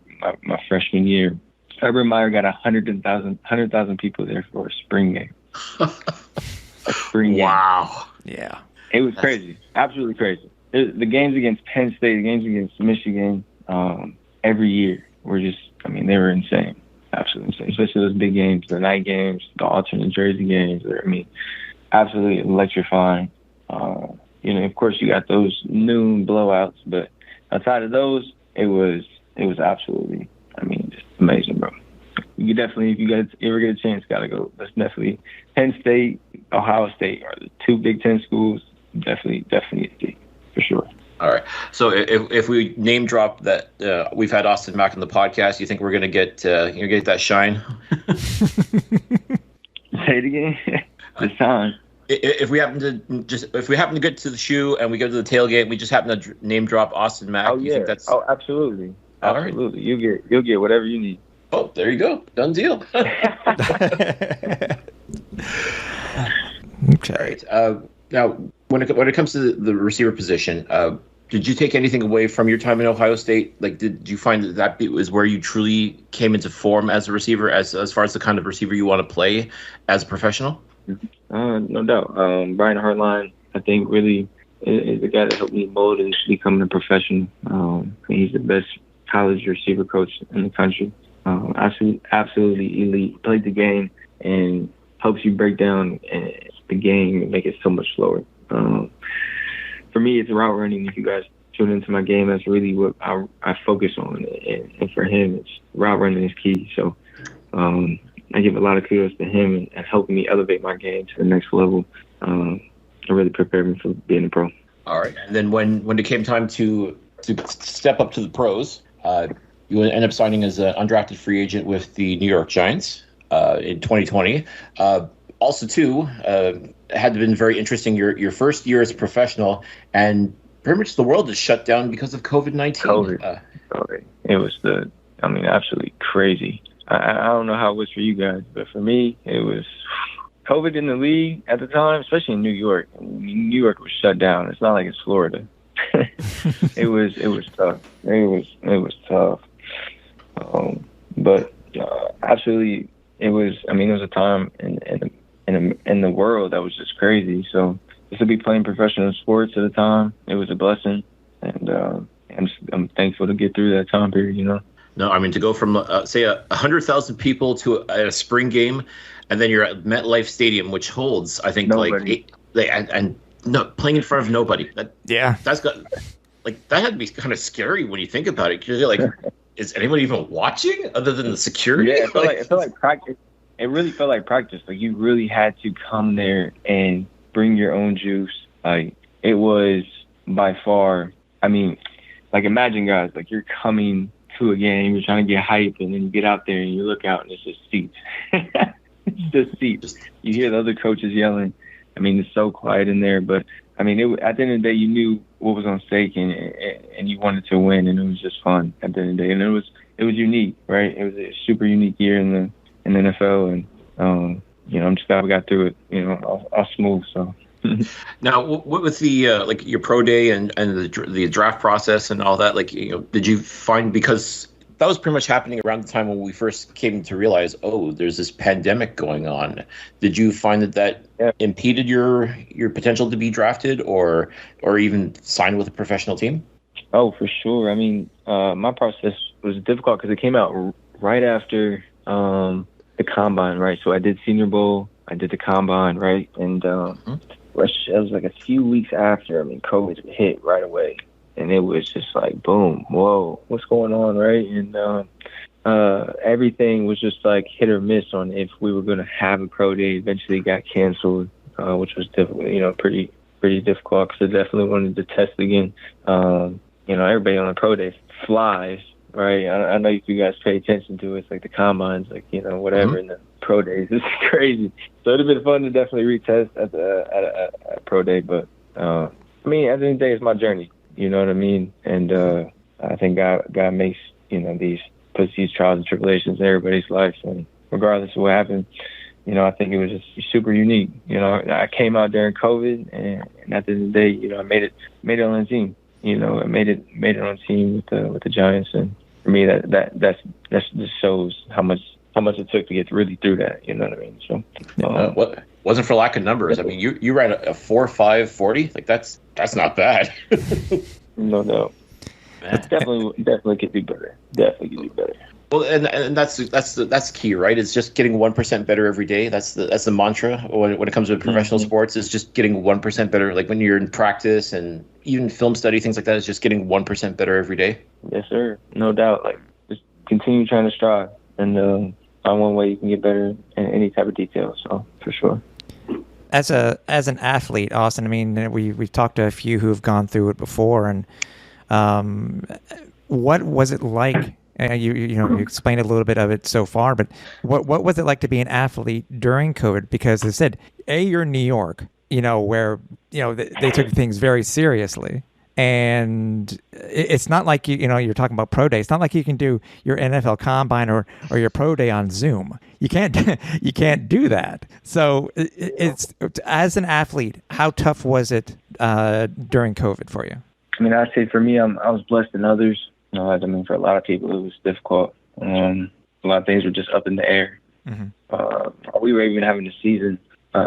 freshman year. Urban Meyer got 100,000 people there for a spring game. A spring game. Wow. Yeah. It was crazy. Absolutely crazy. The games against Penn State, the games against Michigan, every year were just, they were insane. Absolutely insane. Especially those big games, the night games, the alternate jersey games. Absolutely electrifying. Of course you got those noon blowouts, but outside of those, it was absolutely, just amazing, bro. You definitely, if you ever get a chance, gotta go. That's definitely Penn State, Ohio State are the two Big Ten schools. Definitely a see, for sure. All right. So if we name drop that we've had Austin Mack on the podcast, you think we're gonna get that shine? Say it again. The shine. If we happen to get to the shoe and we go to the tailgate, we just happen to name drop Austin Mack. Oh yeah. You think that's... Oh, absolutely. All absolutely. Right. You'll get whatever you need. Oh, there you go. Done deal. Okay. All right. Now, when it comes to the receiver position, did you take anything away from your time in Ohio State? Like, did you find that was where you truly came into form as a receiver, as far as the kind of receiver you want to play as a professional? No doubt. Brian Hartline, I think, really is the guy that helped me mold into becoming a professional. He's the best college receiver coach in the country. Absolutely elite. Played the game and helps you break down the game and make it so much slower. For me, it's route running. If you guys tune into my game, that's really what I focus on. And for him, it's route running is key. So I give a lot of kudos to him and helping me elevate my game to the next level. It really prepared me for being a pro. All right. And then when it came time to step up to the pros, you end up signing as an undrafted free agent with the New York Giants in 2020. Also, too, it had been very interesting your first year as a professional, and pretty much the world is shut down because of COVID-19. It was absolutely crazy. I don't know how it was for you guys, but for me, it was COVID in the league at the time, especially in New York. New York was shut down. It's not like it's Florida. It was tough. It was tough. But absolutely, it was a time in the world that was just crazy. So just to be playing professional sports at the time, it was a blessing, and I'm thankful to get through that time period. No, to go from say 100,000 people to a spring game, and then you're at MetLife Stadium, which holds I think nobody. Playing in front of nobody. That's got that had to be kind of scary when you think about it. Because you're like, is anyone even watching other than the security? Yeah, it felt like practice. It really felt like practice. Like you really had to come there and bring your own juice. Like it was by far. Imagine guys, like you're coming to a game, you're trying to get hype, and then you get out there and you look out and it's just seats. It's just seats. You hear the other coaches yelling. It's so quiet in there, but at the end of the day, you knew what was on stake, and you wanted to win, and it was just fun at the end of the day, and it was unique, right? It was a super unique year in the NFL, and I'm just glad we got through it, all smooth. So. Now, what with the your pro day and the draft process and all that, did you find, because that was pretty much happening around the time when we first came to realize, there's this pandemic going on. Did you find that impeded your potential to be drafted or even sign with a professional team? Oh, for sure. My process was difficult because it came out right after the combine, right? So I did Senior Bowl, I did the combine, right? And it was like a few weeks after. COVID hit right away. And it was just like, boom, whoa, what's going on, right? And everything was just like hit or miss on if we were going to have a pro day. Eventually got canceled, which was difficult, pretty difficult because I definitely wanted to test again. Everybody on the pro day flies, right? I know if you guys pay attention to it, it's like the combines, whatever, and the pro days. It's crazy. So it'd have been fun to definitely retest at a pro day. But, at the end of the day, it's my journey. You know what I mean? And I think God makes, puts these trials and tribulations in everybody's life. And regardless of what happened, I think it was just super unique. I came out during COVID, and at the end of the day, I made it on the team. I made it on the team with the Giants, and for me, that just shows how much it took to get really through that. You know what I mean? So, what wasn't for lack of numbers. I mean, you ran a 4.5 like that's not bad. No doubt. It's definitely could be better. Definitely could be better. Well, and that's key, right? It's just getting 1% better every day. That's the mantra when it comes to professional sports. Is just getting 1% better. Like when you're in practice and even film study, things like that. Is just getting 1% better every day. Yes, sir. No doubt. Like just continue trying to strive, and find one way you can get better in any type of detail. So for sure. As an athlete, Austin, I mean, we've talked to a few who have gone through it before, and what was it like? You explained a little bit of it so far, but what was it like to be an athlete during COVID? Because they said, you're in New York, where they took things very seriously, and it's not like you're talking about pro day. It's not like you can do your NFL Combine or your pro day on Zoom. You can't do that. So it's as an athlete, how tough was it during COVID for you? I mean, I'd say for me, I was blessed than others. I mean, for a lot of people, it was difficult. A lot of things were just up in the air. Mm-hmm. We were even having a season.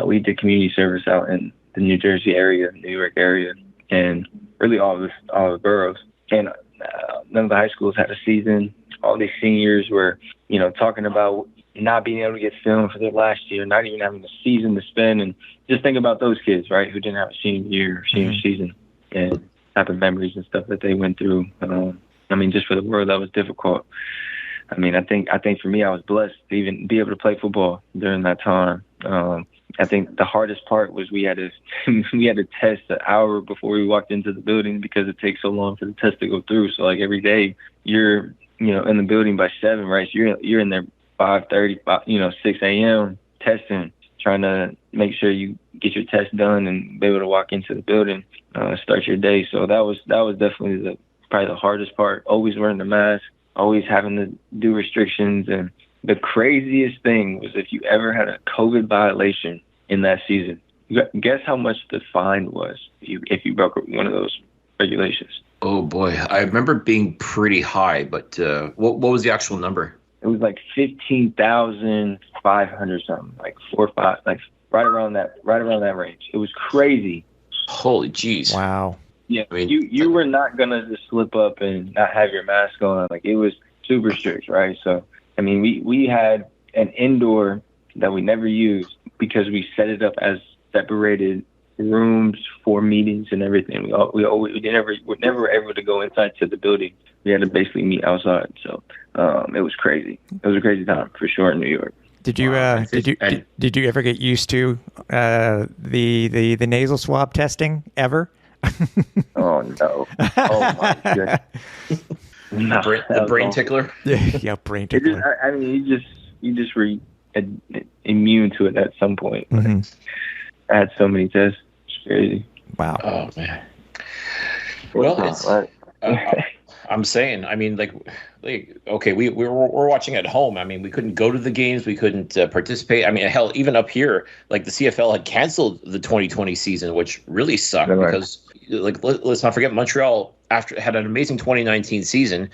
We did community service out in the New Jersey area, New York area, and really all the boroughs. And none of the high schools had a season. All these seniors were, talking about not being able to get film for their last year, not even having a season to spend. And just think about those kids, right, who didn't have a senior year or senior season, and type of memories and stuff that they went through. I mean, just for the world, that was difficult. I mean, I think for me, I was blessed to even be able to play football during that time. I think the hardest part was we had to test an hour before we walked into the building because it takes so long for the test to go through. So like every day you're, in the building by 7, right? So you're in there 5:30, 6 a.m. testing, trying to make sure you get your test done and be able to walk into the building, start your day. So that was definitely probably the hardest part. Always wearing the mask, always having to do restrictions. And the craziest thing was if you ever had a COVID violation in that season, guess how much the fine was if you broke one of those regulations? Oh boy, I remember being pretty high, but what was the actual number? It was like 15,500 something, like 4 or 5, like right around that range. It was crazy. Holy jeez! Wow. Yeah, I mean, you were not gonna just slip up and not have your mask on. Like it was super strict, right? So I mean, we had an indoor that we never used because we set it up as separated rooms for meetings and everything. We never able to go inside to the building. We had to basically meet outside. So it was crazy. It was a crazy time for sure in New York. Did you did you ever get used to the nasal swab testing ever? Oh no! Oh my god! No, the brain tickler. Yeah, brain tickler. I mean, you just were immune to it at some point. Mm-hmm. I had so many tests. It's crazy. Wow. Oh man. Well, I'm saying, I mean, like okay, we're watching at home. I mean, we couldn't go to the games. We couldn't participate. I mean, hell, even up here, like the CFL had canceled the 2020 season, which really sucked because, like, let's not forget Montreal had an amazing 2019 season,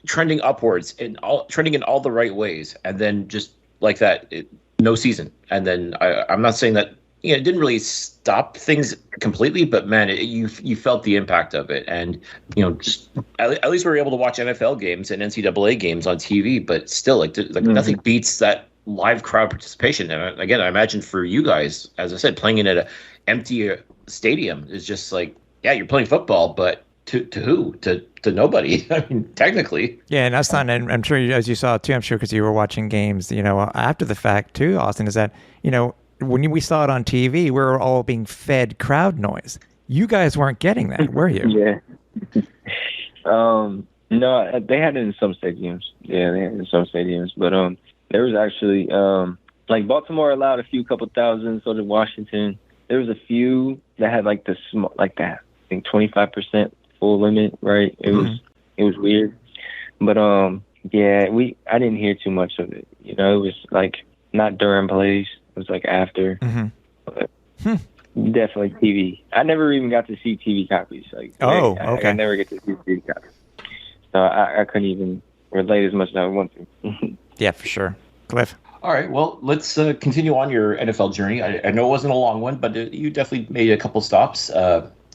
trending upwards and trending in all the right ways, and then just like that, no season. And then I'm not saying that. It didn't really stop things completely, but man, you felt the impact of it, and just at least we were able to watch NFL games and NCAA games on TV. But still, like nothing beats that live crowd participation. And again, I imagine for you guys, as I said, playing in an empty stadium is just like, yeah, you're playing football, but to who? To nobody. I mean, technically. Yeah, and that's not. And I'm sure, as you saw too, I'm sure because you were watching games, after the fact too, Austin, is that when we saw it on TV, we were all being fed crowd noise. You guys weren't getting that, were you? Yeah. No, they had it in some stadiums. Yeah, they had it in some stadiums. But there was actually like Baltimore allowed a couple thousand. So did Washington. There was a few that had like the think 25% full limit, right? It was weird. But yeah, I didn't hear too much of it. You know, it was like not during plays. It was like after. But definitely TV. I never even got to see TV copies. Like, okay. I never get to see TV copies. So I couldn't even relate as much as I want to. Yeah, for sure. Cliff? All right, well, let's continue on your NFL journey. I know it wasn't a long one, but you definitely made a couple stops.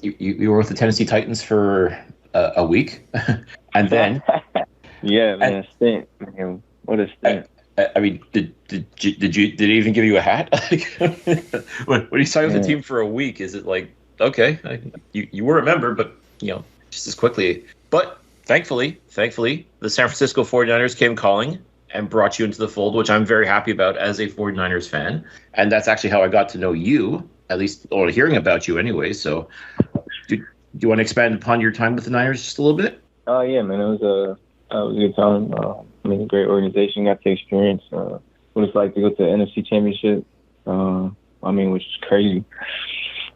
You were with the Tennessee Titans for a week, and then yeah, man, stint. Man, what a stint! I mean, did it even give you a hat? when you signed with the team for a week, is it like, okay, you were a member, but just as quickly. But thankfully, the San Francisco 49ers came calling and brought you into the fold, which I'm very happy about as a 49ers fan. And that's actually how I got to know you, at least, or hearing about you anyway. So do you want to expand upon your time with the Niners just a little bit? Oh, yeah, man. It was a good time. I mean, a great organization. Got to experience what it's like to go to the NFC Championship. I mean, which is crazy.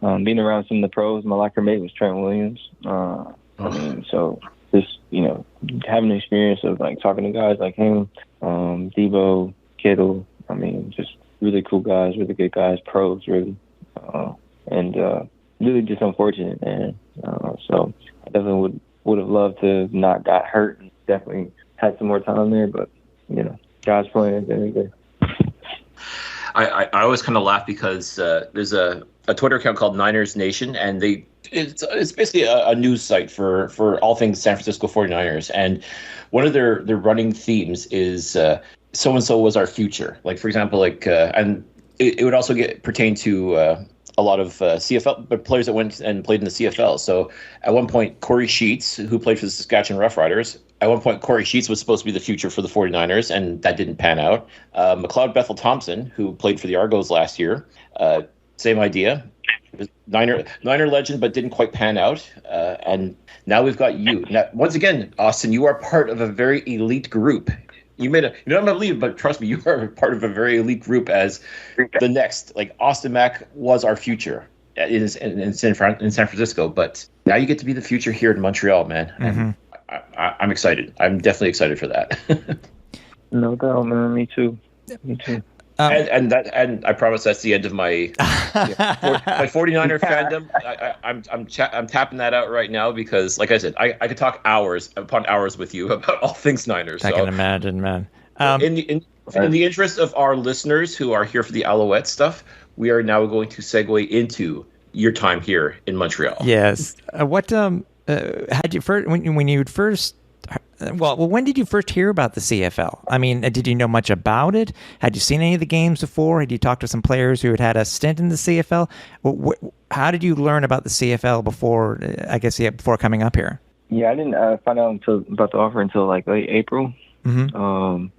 Being around some of the pros, my locker mate was Trent Williams. I mean, so just, having the experience of, like, talking to guys like him, Debo, Kittle, I mean, just really cool guys, really good guys, pros, really. And really just unfortunate, man. So I definitely would have loved to have not got hurt and definitely had some more time there, but, God's plan at the end of the day. I always kind of laugh because there's a Twitter account called Niners Nation, and it's basically a news site for all things San Francisco 49ers. And one of their running themes is so-and-so was our future. Like, for example, and it would also pertain to a lot of CFL, but players that went and played in the CFL. So at one point, Corey Sheets, who played for the Saskatchewan Roughriders, Corey Sheets was supposed to be the future for the 49ers, and that didn't pan out. McLeod Bethel Thompson, who played for the Argos last year, same idea. Niner legend, but didn't quite pan out. And now we've got you. Now, once again, Austin, you are part of a very elite group. You don't believe, but trust me, you are part of a very elite group as the next. Like, Austin Mack was our future in San Francisco, but now you get to be the future here in Montreal, man. And I'm excited. I'm definitely excited for that. No doubt, man. Me too. And I promise that's the end of my my 49er fandom. I'm tapping that out right now because, like I said, I could talk hours upon hours with you about all things Niners. I can imagine, man. In the interest of our listeners who are here for the Alouette stuff, we are now going to segue into your time here in Montreal. Yes. Had you first when you first? Well, when did you first hear about the CFL? I mean, did you know much about it? Had you seen any of the games before? Had you talked to some players who had a stint in the CFL? How did you learn about the CFL before? Before coming up here. Yeah, I didn't find out about the offer until like late April. And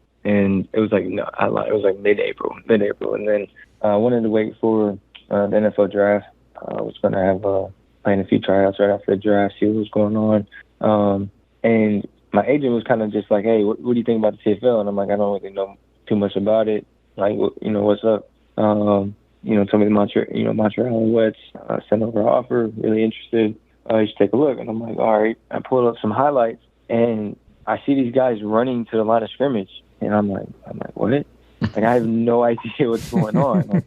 it was like it was like mid-April, and then I wanted to wait for the NFL draft. I was going to have playing a few tryouts right after the draft, see what was going on. And my agent was kind of just like, hey, what do you think about the CFL? And I'm like, I don't really know too much about it. Like, what's up? Told me the Montreal Alouettes sent over an offer, really interested. You should take a look. And I'm like, all right. I pulled up some highlights, and I see these guys running to the line of scrimmage. And I'm like, what? Like, I have no idea what's going on. Like,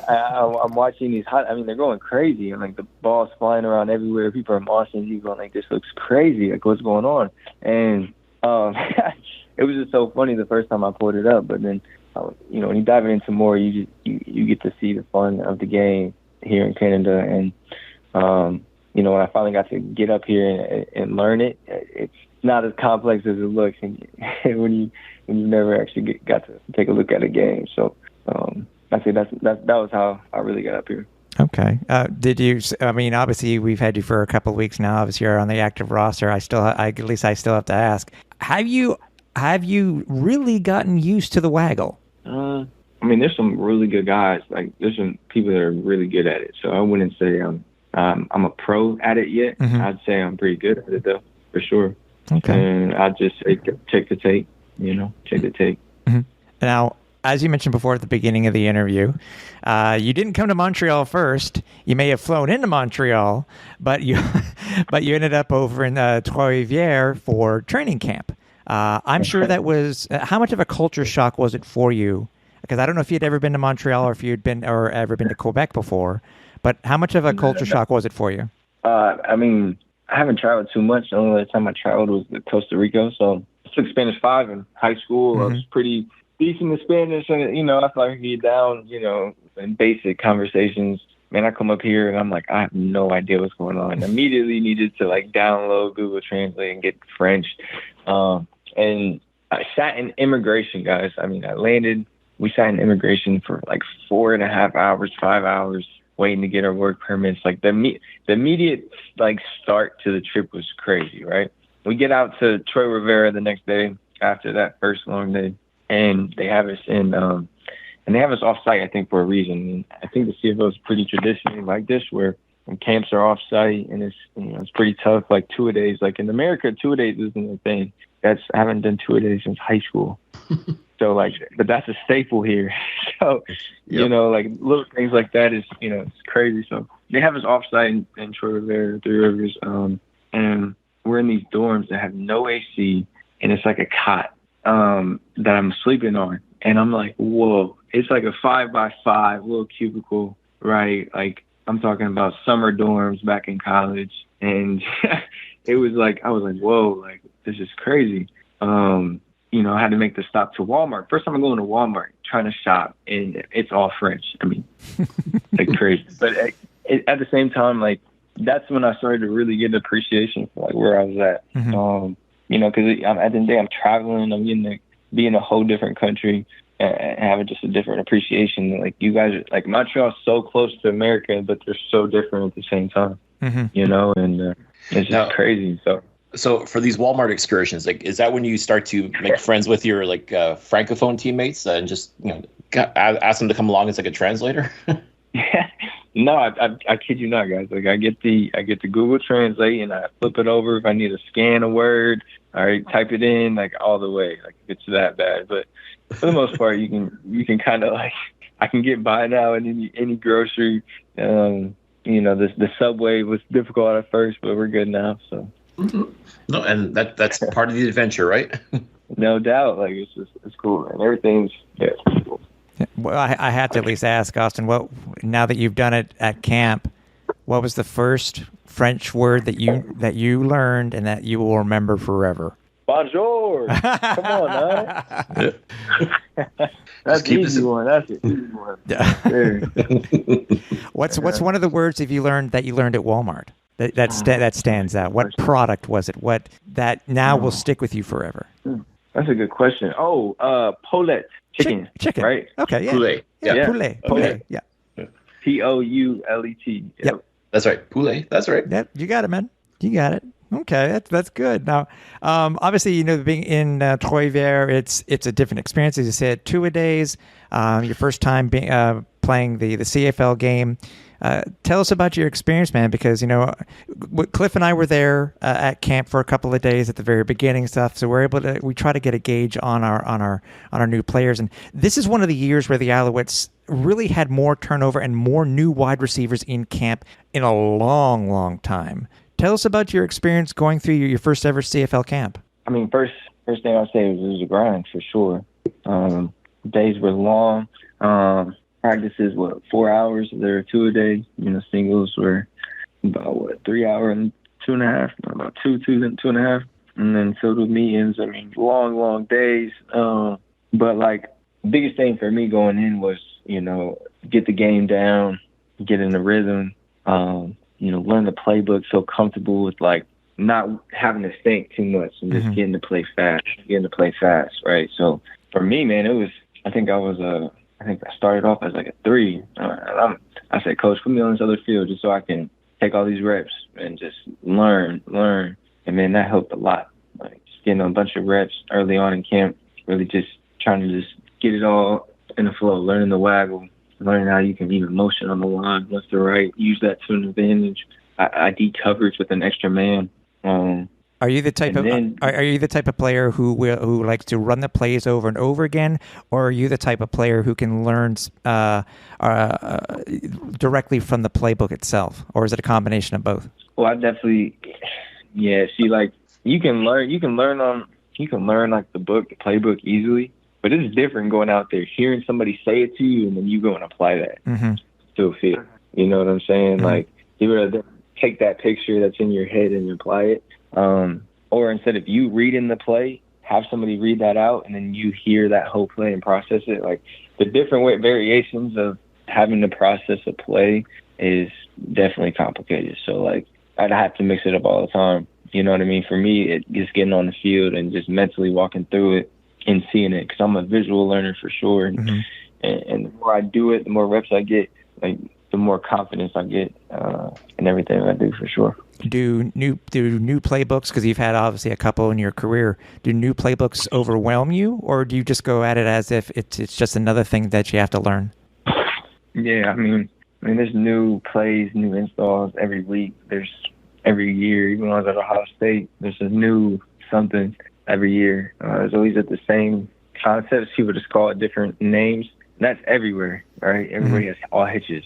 I'm watching these they're going crazy. And, like, the ball's flying around everywhere. People are moshing. People going, like, this looks crazy. Like, what's going on? And it was just so funny the first time I pulled it up. But then, when you dive into more, you get to see the fun of the game here in Canada. And, when I finally got to get up here and learn it, it's not as complex as it looks. And when you never actually got to take a look at a game. So I say that was how I really got up here. Okay. Did you? I mean, obviously we've had you for a couple of weeks now. Obviously you're on the active roster. I still have to ask. Have you really gotten used to the waggle? I mean, there's some really good guys. Like, there's some people that are really good at it. So I wouldn't say I'm a pro at it yet. I'd say I'm pretty good at it though, for sure. Okay. And I'd just say check the tape. Check the tape. Now, as you mentioned before at the beginning of the interview, you didn't come to Montreal first. You may have flown into Montreal, but you but you ended up over in Trois-Rivières for training camp. I'm sure that was how much of a culture shock was it for you? Because I don't know if you'd ever been to Montreal or if you'd been or ever been to Quebec before, but how much of a culture shock was it for you? I mean, I haven't traveled too much. The only other time I traveled was to Costa Rica. So I took Spanish 5 in high school. I was pretty decent in Spanish. And, I feel like I could get down, in basic conversations. Man, I come up here and I'm like, I have no idea what's going on. Immediately needed to download Google Translate and get French. And I sat in immigration, guys. I mean, we sat in immigration for 4.5 hours, 5 hours, waiting to get our work permits. The immediate start to the trip was crazy, right? We get out to Trois-Rivières the next day after that first long day, and they have us and they have us off site, I think, for a reason. And I think the CFL is pretty traditionally like this, where camps are off site and it's pretty tough. 2-a-days, in America, 2-a-days isn't a thing. I haven't done 2-a-days since high school. So but that's a staple here. So, little things like that is, it's crazy. So they have us offsite in Trois-Rivières, Three Rivers. And we're in these dorms that have no AC and it's like a cot, that I'm sleeping on. And I'm like, whoa, it's like a 5x5 little cubicle, right? I'm talking about summer dorms back in college. And it was I was like, whoa, this is crazy. I had to make the stop to Walmart. First time I'm going to Walmart trying to shop, and it's all French. I mean, crazy. But at the same time, that's when I started to really get an appreciation for where I was at. Because at the end of the day, I'm traveling. I'm getting to be in a whole different country and having just a different appreciation. You guys are Montreal's so close to America, but they're so different at the same time. And it's just crazy. So for these Walmart excursions, is that when you start to make friends with your francophone teammates and just ask them to come along as a translator? Yeah, no, I kid you not, guys. I get the Google Translate and I flip it over if I need to scan a word. All right, type it in all the way. It's that bad, but for the most part, you can kind of I can get by now in any grocery. The subway was difficult at first, but we're good now. So. No, and that's part of the adventure, right? No doubt. It's cool, and everything's cool. Well, I have to at least ask, Austin, now that you've done it at camp, what was the first French word that you learned and that you will remember forever? Bonjour. Come on, man. That's an easy one. That's an easy one. What's one of the words that you learned at Walmart? That stands out. What product was it? What that now will stick with you forever? That's a good question. Poulet chicken. Chicken. Right? Okay. Yeah. Poulet. Yeah. Poulet. Yeah. Poulet. Yep. That's right. Poulet. That's right. Yep. You got it, man. You got it. Okay, that's good. Now, obviously, being in Trois-Rivières, it's a different experience. As you said, 2-a-days. Your first time playing the CFL game. Tell us about your experience, man, because Cliff and I were there at camp for a couple of days at the very beginning stuff, so we try to get a gauge on our new players, and this is one of the years where the Alouettes really had more turnover and more new wide receivers in camp in a long, long time. Tell us about your experience going through your first ever CFL camp. I mean, first thing I'll say is it was a grind for sure. Days were long. Practices 4 hours. There were 2-a-day. Singles were about 3 hours and 2.5. About 2.5. And then filled with meetings. I mean, long days. But biggest thing for me going in was get the game down, get in the rhythm. Learn the playbook, feel comfortable with not having to think too much and just getting to play fast, right? So for me, man, it was. I think I started off as a 3. I said, Coach, put me on this other field just so I can take all these reps and just learn. And man, that helped a lot. Just getting a bunch of reps early on in camp, really just trying to just get it all in the flow, learning the waggle, learning how you can even motion on the line, left to right, use that to an advantage. ID coverage with an extra man. Are you the type are you the type of player who likes to run the plays over and over again, or are you the type of player who can learn directly from the playbook itself, or is it a combination of both? Well, I definitely, yeah. See, like you can learn like the playbook easily, but it's different going out there, hearing somebody say it to you, and then you go and apply that to a field. You know what I'm saying? Mm-hmm. Like you would take that picture that's in your head and apply it. Or instead of you reading the play, have somebody read that out, and then you hear that whole play and process it. Like the different variations of having to process a play is definitely complicated. So like I'd have to mix it up all the time. You know what I mean? For me, it's just getting on the field and just mentally walking through it and seeing it, because I'm a visual learner for sure. And, and the more I do it, the more reps I get, like the more confidence I get in everything I do for sure. Do new playbooks, because you've had obviously a couple in your career, do new playbooks overwhelm you, or do you just go at it as if it's just another thing that you have to learn? Yeah, I mean there's new plays, new installs every week. There's every year. Even when I was at Ohio State, there's a new something every year. There's always at the same concepts. People just call it different names. And that's everywhere, right? Everybody has all hitches.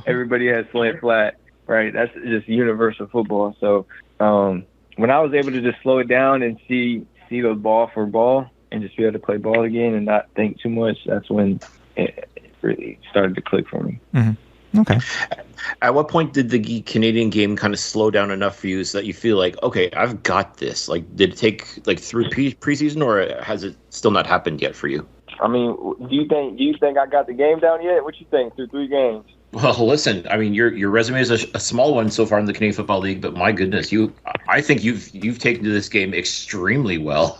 Everybody has slant flat. Right, that's just universal football. So when I was able to just slow it down and see the ball for ball and just be able to play ball again and not think too much, that's when it really started to click for me. Mm-hmm. Okay. At what point did the Canadian game kind of slow down enough for you so that you feel like, okay, I've got this? Like, did it take like through preseason, or has it still not happened yet for you? I mean, do you think I got the game down yet? What you think through 3 games? Well, listen, I mean, your resume is a small one so far in the Canadian Football League, but my goodness, I think you've taken to this game extremely well.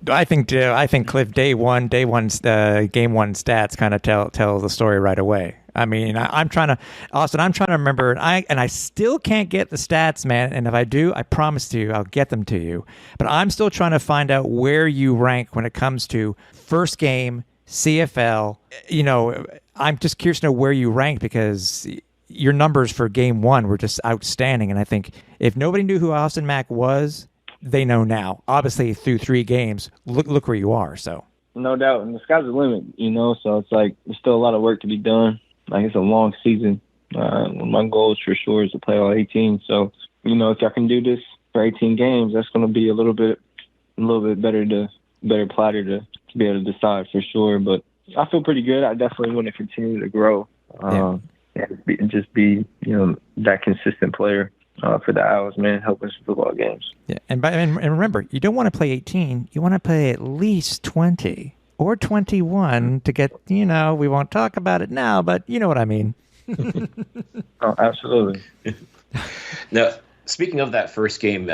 I think Cliff game one stats kind of tell the story right away. I mean, I'm trying to remember, and I still can't get the stats, man. And if I do, I promise you, I'll get them to you. But I'm still trying to find out where you rank when it comes to first game, CFL. You know, I'm just curious to know where you rank, because your numbers for game 1 were just outstanding. And I think if nobody knew who Austin Mack was, they know now. Obviously, through 3 games, look where you are. So no doubt, and the sky's the limit, you know. So it's like there's still a lot of work to be done. Like it's a long season. My goal is for sure is to play all 18. So you know, if I can do this for 18 games, that's going to be a little bit better platter to be able to decide for sure. But I feel pretty good. I definitely want to continue to grow and just be, you know, that consistent player for the Owls, man, helping us football games. Yeah, and remember, you don't want to play 18. You want to play at least 20 or 21 to get, you know, we won't talk about it now, but you know what I mean. Oh, absolutely. Now, speaking of that first game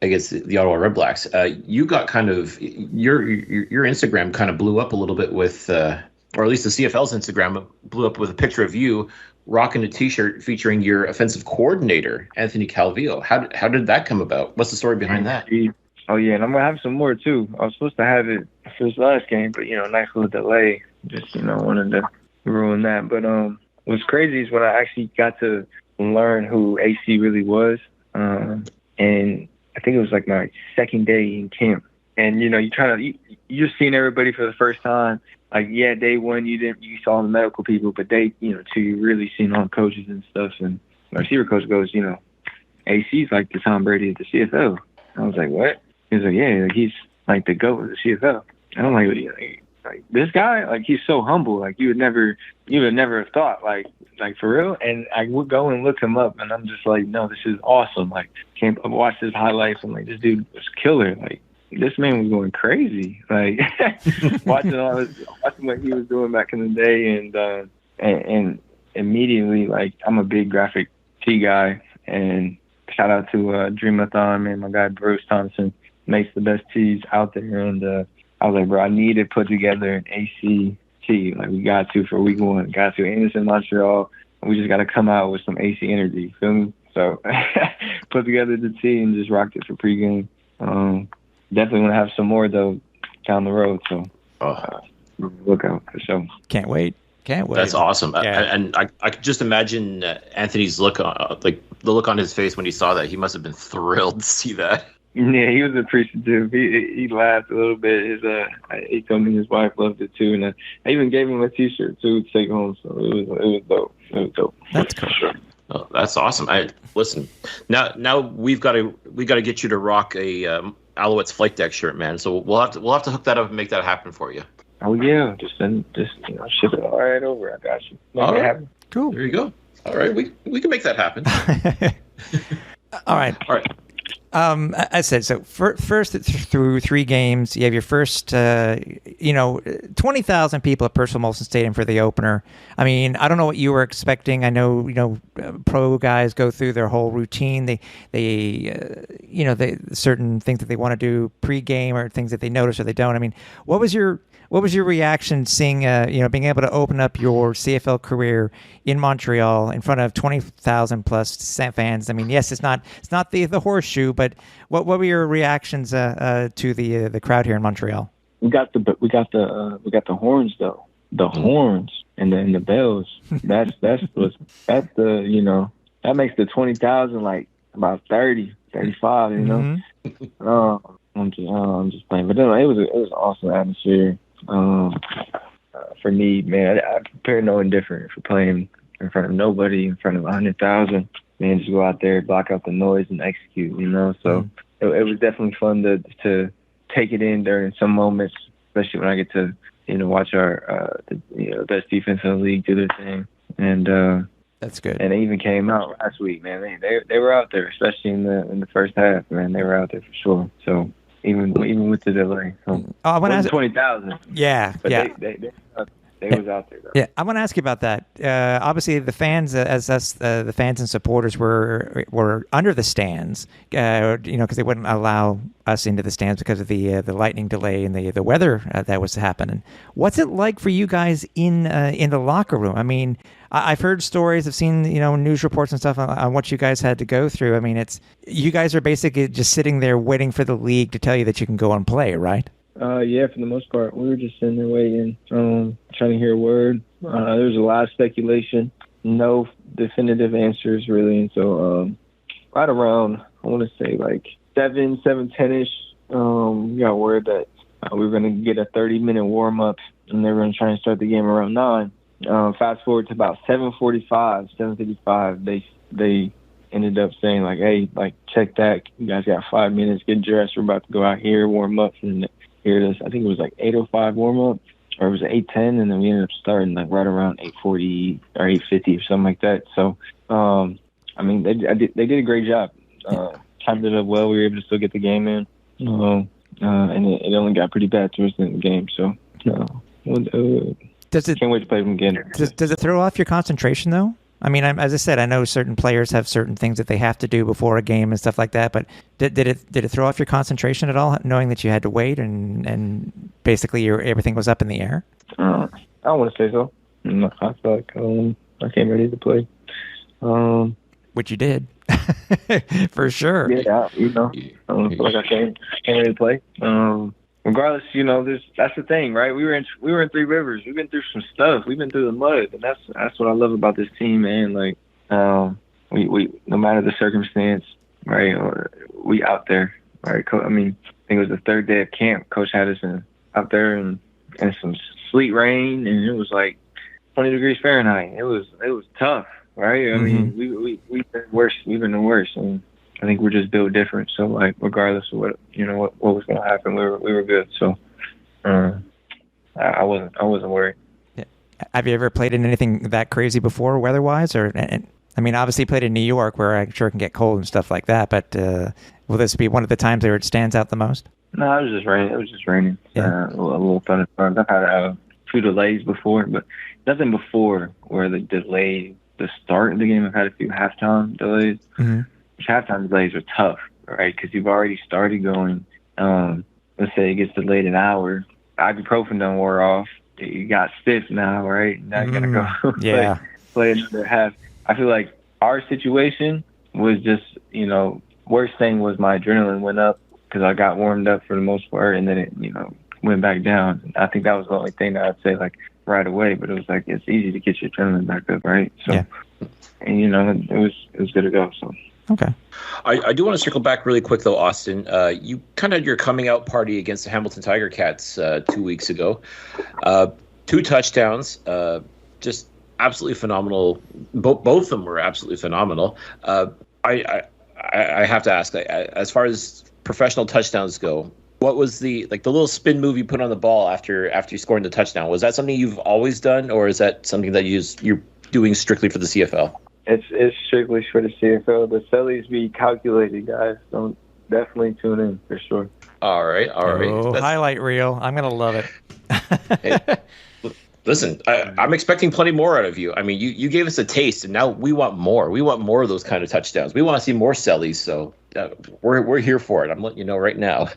against the Ottawa Red Blacks, you got kind of your Instagram kind of blew up a little bit with, or at least the CFL's Instagram blew up with a picture of you rocking a T-shirt featuring your offensive coordinator, Anthony Calvillo. How did that come about? What's the story behind that? Oh yeah, and I'm gonna have some more too. I was supposed to have it for this last game, but you know, nice little delay. Just, you know, wanted to ruin that. But what's crazy is when I actually got to learn who AC really was, and I think it was like my second day in camp. And you know, you're seeing everybody for the first time. Like, yeah, day one you saw the medical people, but day, you know, 2 you really seen all the coaches and stuff. And my receiver coach goes, you know, AC's like the Tom Brady of the CFL. I was like, what? He was like, yeah, like he's like the GOAT of the CFL. And I'm like this guy, like he's so humble. Like you would never have thought, like for real. And I would go and look him up, and I'm just like, no, this is awesome. Like, can't watch his highlights. I'm like, this dude was killer. Like, this man was going crazy. Like watching what he was doing back in the day, and immediately, like, I'm a big graphic tee guy, and shout out to Dreamathon, man. My guy Bruce Thompson makes the best tees out there, and I was like, bro, I need to put together an AC tee. Like, we got to for week 1. Got to Anderson, Montreal. We just got to come out with some AC energy. Feel me? So put together the tee and just rocked it for pregame. Definitely want to have some more though down the road. So look out for sure. Can't wait. Can't wait. That's awesome. Yeah. And I could just imagine Anthony's look, like the look on his face when he saw that. He must have been thrilled to see that. Yeah, he was appreciative. He laughed a little bit. He told me his wife loved it too, and I even gave him a T-shirt too to take home. So it was dope. It was dope. That's cool. Sure. Oh, that's awesome. Listen. Now we got to get you to rock a Alouettes Flightdeck shirt, man. So we'll have to hook that up and make that happen for you. Oh yeah, just ship it all right over. I got you. All right. Cool. There you go. All right, we can make that happen. All right. I said so. First through 3 games, you have your first, 20,000 people at Percival Molson Stadium for the opener. I mean, I don't know what you were expecting. I know, pro guys go through their whole routine. They certain things that they want to do pregame or things that they notice or they don't. I mean, what was your reaction seeing, being able to open up your CFL career in Montreal in front of 20,000 plus fans? I mean, yes, it's not the horseshoe, but what were your reactions to the crowd here in Montreal? We got the horns though, the horns and then the bells. That makes the 20,000 like about 30, 35. Mm-hmm. I'm just playing, but no, it was an awesome atmosphere. For me, man, I prepared no indifferent for playing in front of nobody, in front of 100,000. Man, just go out there, block out the noise, and execute. So it was definitely fun to take it in during some moments, especially when I get to watch our the best defense in the league do their thing. And that's good. And they even came out last week, man. They were out there, especially in the first half, man. They were out there for sure. So. Even with the delay. So I want to ask 20,000. Yeah, but yeah. They was out there, though. Yeah, I want to ask you about that. Obviously, the fans, as us, the fans and supporters, were under the stands, because they wouldn't allow us into the stands because of the lightning delay and the weather that was happening. What's it like for you guys in the locker room? I mean, I've heard stories, I've seen news reports and stuff on what you guys had to go through. I mean, you guys are basically just sitting there waiting for the league to tell you that you can go and play, right? Yeah, for the most part, we were just sitting there waiting, trying to hear a word. There was a lot of speculation, no definitive answers really, and so right around, I want to say like 7:10ish, we got word that we were going to get a 30-minute warm up, and they were going to try and start the game around 9. Fast forward to about 7:55, they ended up saying like, hey, like check that, you guys got 5 minutes, get dressed, we're about to go out here, warm up, and here it is. I think it was like 8:05 warm up, or it was 8:10, and then we ended up starting like right around 8:40 or 8:50 or something like that. So, I mean, they did a great job. Timed it up well. We were able to still get the game in, and it only got pretty bad towards the end of the game. So, can't wait to play them again. Does it throw off your concentration though? I mean, as I said, I know certain players have certain things that they have to do before a game and stuff like that. But did it throw off your concentration at all, knowing that you had to wait and basically everything was up in the air? I don't want to say so. I feel like I came ready to play. Which you did, for sure. Yeah, I feel like I came ready to play. Regardless, that's the thing, right? We were in Three Rivers. We've been through some stuff. We've been through the mud, and that's what I love about this team, man. Like, we no matter the circumstance, right? Or we out there, right? I mean, I think it was the 3rd day of camp. Coach had us out there in some sleet rain, and it was like 20 degrees Fahrenheit. It was tough, right? I mean, we've been worse. We've been worse, and I think we're just built different. So like, regardless of what was going to happen, we were good. So I wasn't worried. Yeah. Have you ever played in anything that crazy before, weather-wise? I mean, obviously you played in New York, where I'm sure it can get cold and stuff like that. But will this be one of the times where it stands out the most? No, it was just raining. Yeah. A little thunderstorms. I've had a few delays before, but nothing before where they delayed the start of the game. I've had a few halftime delays. Mm-hmm. Halftime delays are tough, right? Because you've already started going. Let's say it gets delayed an hour. Ibuprofen done wore off. You got stiff now, right? Now you gotta go play another half. I feel like our situation was just, worst thing was my adrenaline went up because I got warmed up for the most part, and then it, went back down. I think that was the only thing that I'd say, like, right away, but it was like it's easy to get your adrenaline back up, right? So, yeah. And it was good to go. So. Okay. I do want to circle back really quick, though, Austin. You kind of had your coming out party against the Hamilton Tiger Cats 2 weeks ago. 2 touchdowns, just absolutely phenomenal. Both of them were absolutely phenomenal. I have to ask, as far as professional touchdowns go, what was the little spin move you put on the ball after you scored the touchdown? Was that something you've always done, or is that something that you're doing strictly for the CFL? It's strictly for the CFL. The sellies be calculated, guys. Don't definitely tune in for sure. All right. Oh, highlight reel. I'm gonna love it. Hey, listen, I'm expecting plenty more out of you. I mean, you gave us a taste, and now we want more. We want more of those kind of touchdowns. We want to see more sellies. So we're here for it. I'm letting you know right now.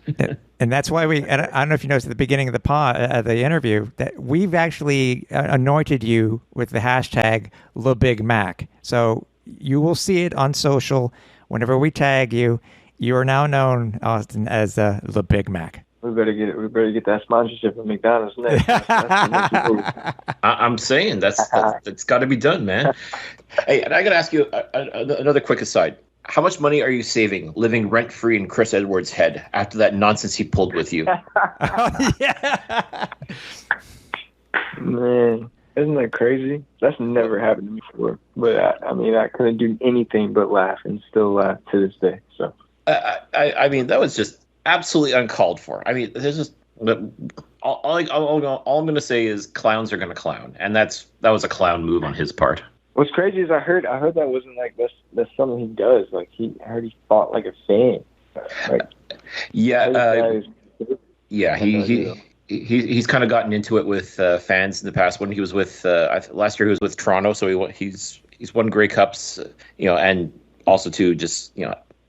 And that's why I don't know if you noticed at the beginning of the interview, that we've actually anointed you with the hashtag #LeBigMac. So you will see it on social whenever we tag you. You are now known, Austin, as #LeBigMac. We better get that sponsorship from McDonald's next. I'm saying that's got to be done, man. Hey, and I got to ask you another quick aside. How much money are you saving living rent-free in Chris Edwards' head after that nonsense he pulled with you? Yeah. Man, isn't that crazy? That's never happened to me before. But I couldn't do anything but laugh and still laugh to this day. So I mean, that was just absolutely uncalled for. I mean, there's just all I'm going to say is clowns are going to clown, and that was a clown move on his part. What's crazy is I heard that wasn't like that's something he does. Like I heard he fought like a fan. Like, he's kind of gotten into it with fans in the past. When he was with last year, he was with Toronto, so he's won Grey Cups, and also too just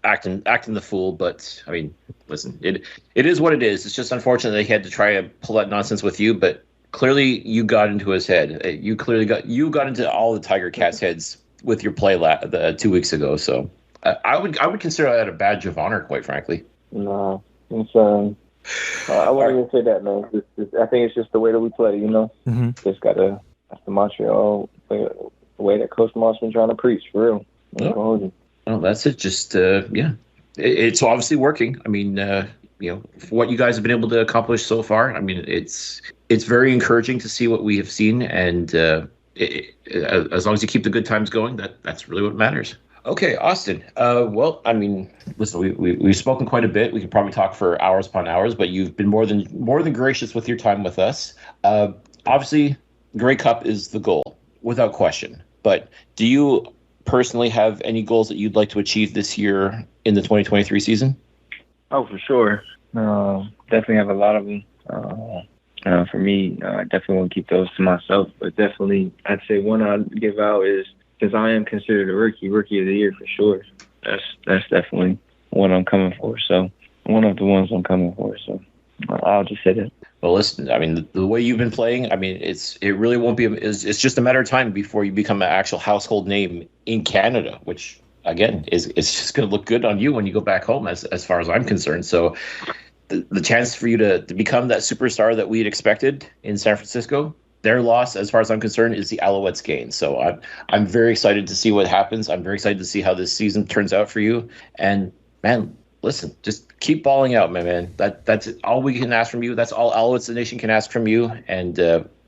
acting the fool. But I mean, listen, it is what it is. It's just unfortunate that he had to try to pull that nonsense with you, but. Clearly, you got into his head. You got into all the Tiger Cats' heads with your play 2 weeks ago. So I would consider that a badge of honor, quite frankly. No, it's I wouldn't even say that, man. I think it's just the way that we play. Mm-hmm. Just gotta. That's the Montreal the way that Coach Moss been trying to preach for real. Well, that's it. Just it's obviously working. I mean, for what you guys have been able to accomplish so far. I mean, it's very encouraging to see what we have seen, and as long as you keep the good times going, that's really what matters. Okay, Austin. Well, I mean, listen, we've spoken quite a bit. We could probably talk for hours upon hours, but you've been more than gracious with your time with us. Obviously, Grey Cup is the goal, without question. But do you personally have any goals that you'd like to achieve this year in the 2023 season? Oh, for sure. Definitely have a lot of them. For me, I definitely want to keep those to myself. But definitely, I'd say one I'd give out is, because I am considered a rookie of the year for sure. That's definitely what I'm coming for. So one of the ones I'm coming for. So I'll just say that. Well, listen, I mean, the way you've been playing, I mean, it really won't be. It's just a matter of time before you become an actual household name in Canada, which again it's just going to look good on you when you go back home, as far as I'm concerned. So the chance for you to become that superstar that we had expected in San Francisco, their loss, as far as I'm concerned, is the Alouettes' gain. So I'm very excited to see what happens. I'm very excited to see how this season turns out for you. And man, listen, just keep balling out, my man. That's all we can ask from you. That's all Alouettes Nation can ask from you. And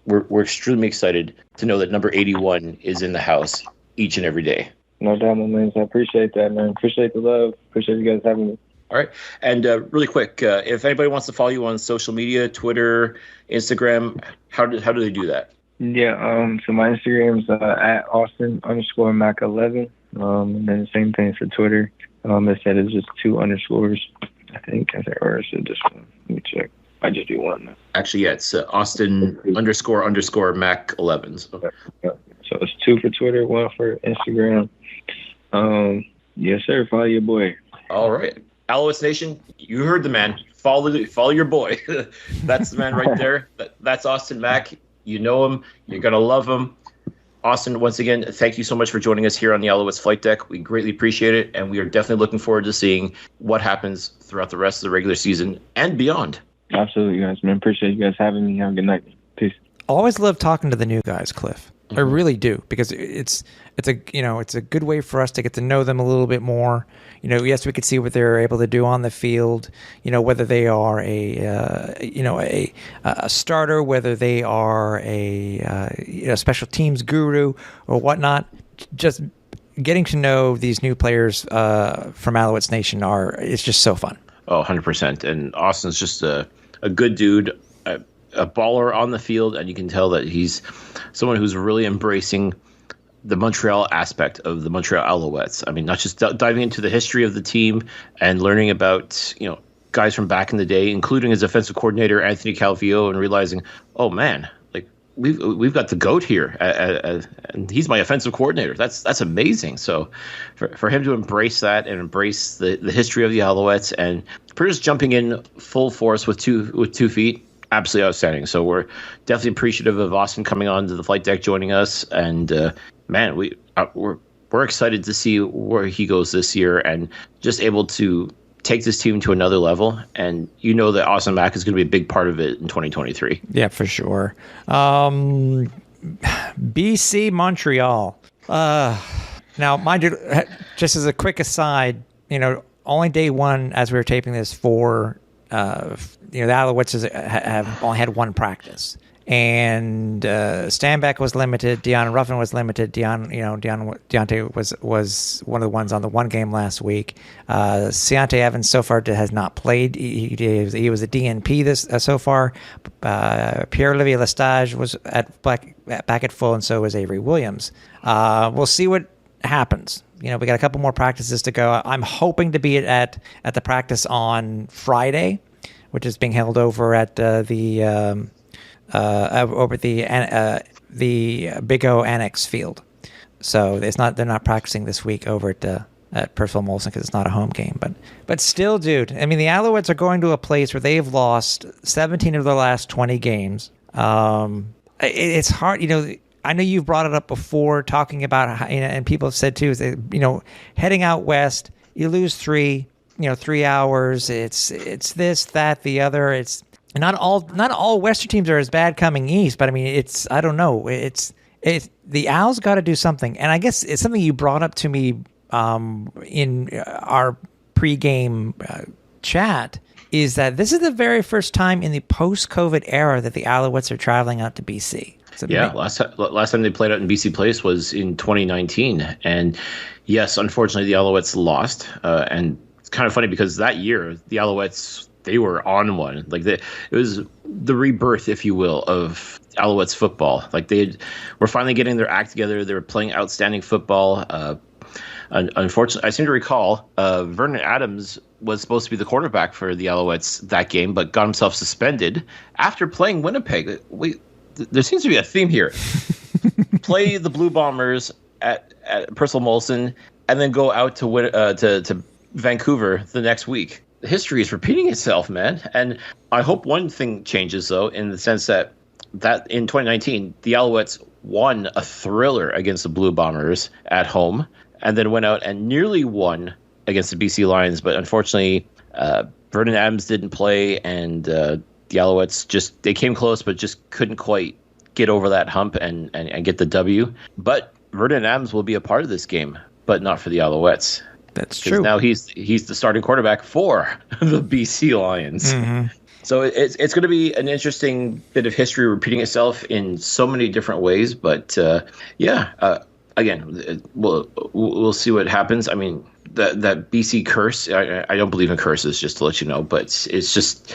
we're extremely excited to know that number 81 is in the house each and every day. No doubt, my man. I appreciate that, man. Appreciate the love. Appreciate you guys having me. All right. And really quick, if anybody wants to follow you on social media, Twitter, Instagram, how do they do that? Yeah, so my Instagram is at Austin_Mack11. And then the same thing for Twitter. It said it's just 2 underscores, I think. Or is it just one? Let me check. I just do one now. Actually, yeah, it's Austin_Mack11. So it's 2 for Twitter, 1 for Instagram. Yes, sir. Follow your boy. All right. Alouettes Nation, you heard the man. Follow your boy. That's the man right there. That's Austin Mack. You know him. You're going to love him. Austin, once again, thank you so much for joining us here on the Alouettes Flight Deck. We greatly appreciate it, and we are definitely looking forward to seeing what happens throughout the rest of the regular season and beyond. Absolutely, guys. Man, appreciate you guys having me. Have a good night. Peace. always love talking to the new guys, Cliff. I really do, because it's a good way for us to get to know them a little bit more. Yes, we could see what they're able to do on the field. Whether they are a starter, whether they are a special teams guru or whatnot. Just getting to know these new players from Alouettes Nation it's just so fun. Oh, 100%. And Austin's just a good dude, a baller on the field, and you can tell that he's someone who's really embracing the Montreal aspect of the Montreal Alouettes. I mean, not just diving into the history of the team and learning about, guys from back in the day, including his offensive coordinator, Anthony Calvillo, and realizing, oh man, like we've got the GOAT here, and he's my offensive coordinator. That's amazing. So for him to embrace that and embrace the history of the Alouettes, and pretty much jumping in full force with two feet, absolutely outstanding. So we're definitely appreciative of Austin coming on to the flight deck, joining us, and man, we're excited to see where he goes this year, and just able to take this team to another level. And that Austin Mack is going to be a big part of it in 2023. Yeah, for sure. BC Montreal. Now, mind you, just as a quick aside, only day one as we were taping this for the Alouettes have only had one practice, and Stanback was limited. Deon Ruffin was limited. Deontay was one of the ones on the one game last week. Ciante Evans so far has not played. He was a DNP so far. Pierre-Olivier Lestage was back at full, and so was Avery Williams. We'll see what happens. We got a couple more practices to go. I'm hoping to be at the practice on Friday, which is being held over at the Big O Annex Field. So they're not practicing this week over at Percival Molson because it's not a home game. But still, dude, I mean, the Alouettes are going to a place where they've lost 17 of their last 20 games. It's hard, I know you've brought it up before, talking about how, and people have said too, is that, heading out west, you lose 3 hours. It's this, that, the other. It's not all Western teams are as bad coming east, but I mean, I don't know. It's the Owls got to do something, and I guess it's something you brought up to me in our pregame chat. Is that this is the very first time in the post-COVID era that the Alouettes are traveling out to BC. Yeah, last time they played out in BC Place was in 2019, and yes, unfortunately, the Alouettes lost. And it's kind of funny because that year the Alouettes, they were on one. Like it was the rebirth, if you will, of Alouettes football. Like they were finally getting their act together. They were playing outstanding football. Unfortunately, I seem to recall Vernon Adams was supposed to be the quarterback for the Alouettes that game, but got himself suspended after playing Winnipeg. There seems to be a theme here. Play the Blue Bombers at Percival Molson, and then go out to Vancouver the next week. History is repeating itself, man. And I hope one thing changes, though, in the sense that in 2019, the Alouettes won a thriller against the Blue Bombers at home, and then went out and nearly won against the BC Lions. But unfortunately, Vernon Adams didn't play, and the Alouettes they came close, but just couldn't quite get over that hump and get the W. But Vernon Adams will be a part of this game, but not for the Alouettes. That's true. Now he's the starting quarterback for the BC Lions. Mm-hmm. So it's going to be an interesting bit of history repeating itself in so many different ways. But again, we'll see what happens. I mean, that BC curse, I don't believe in curses, just to let you know, but it's just,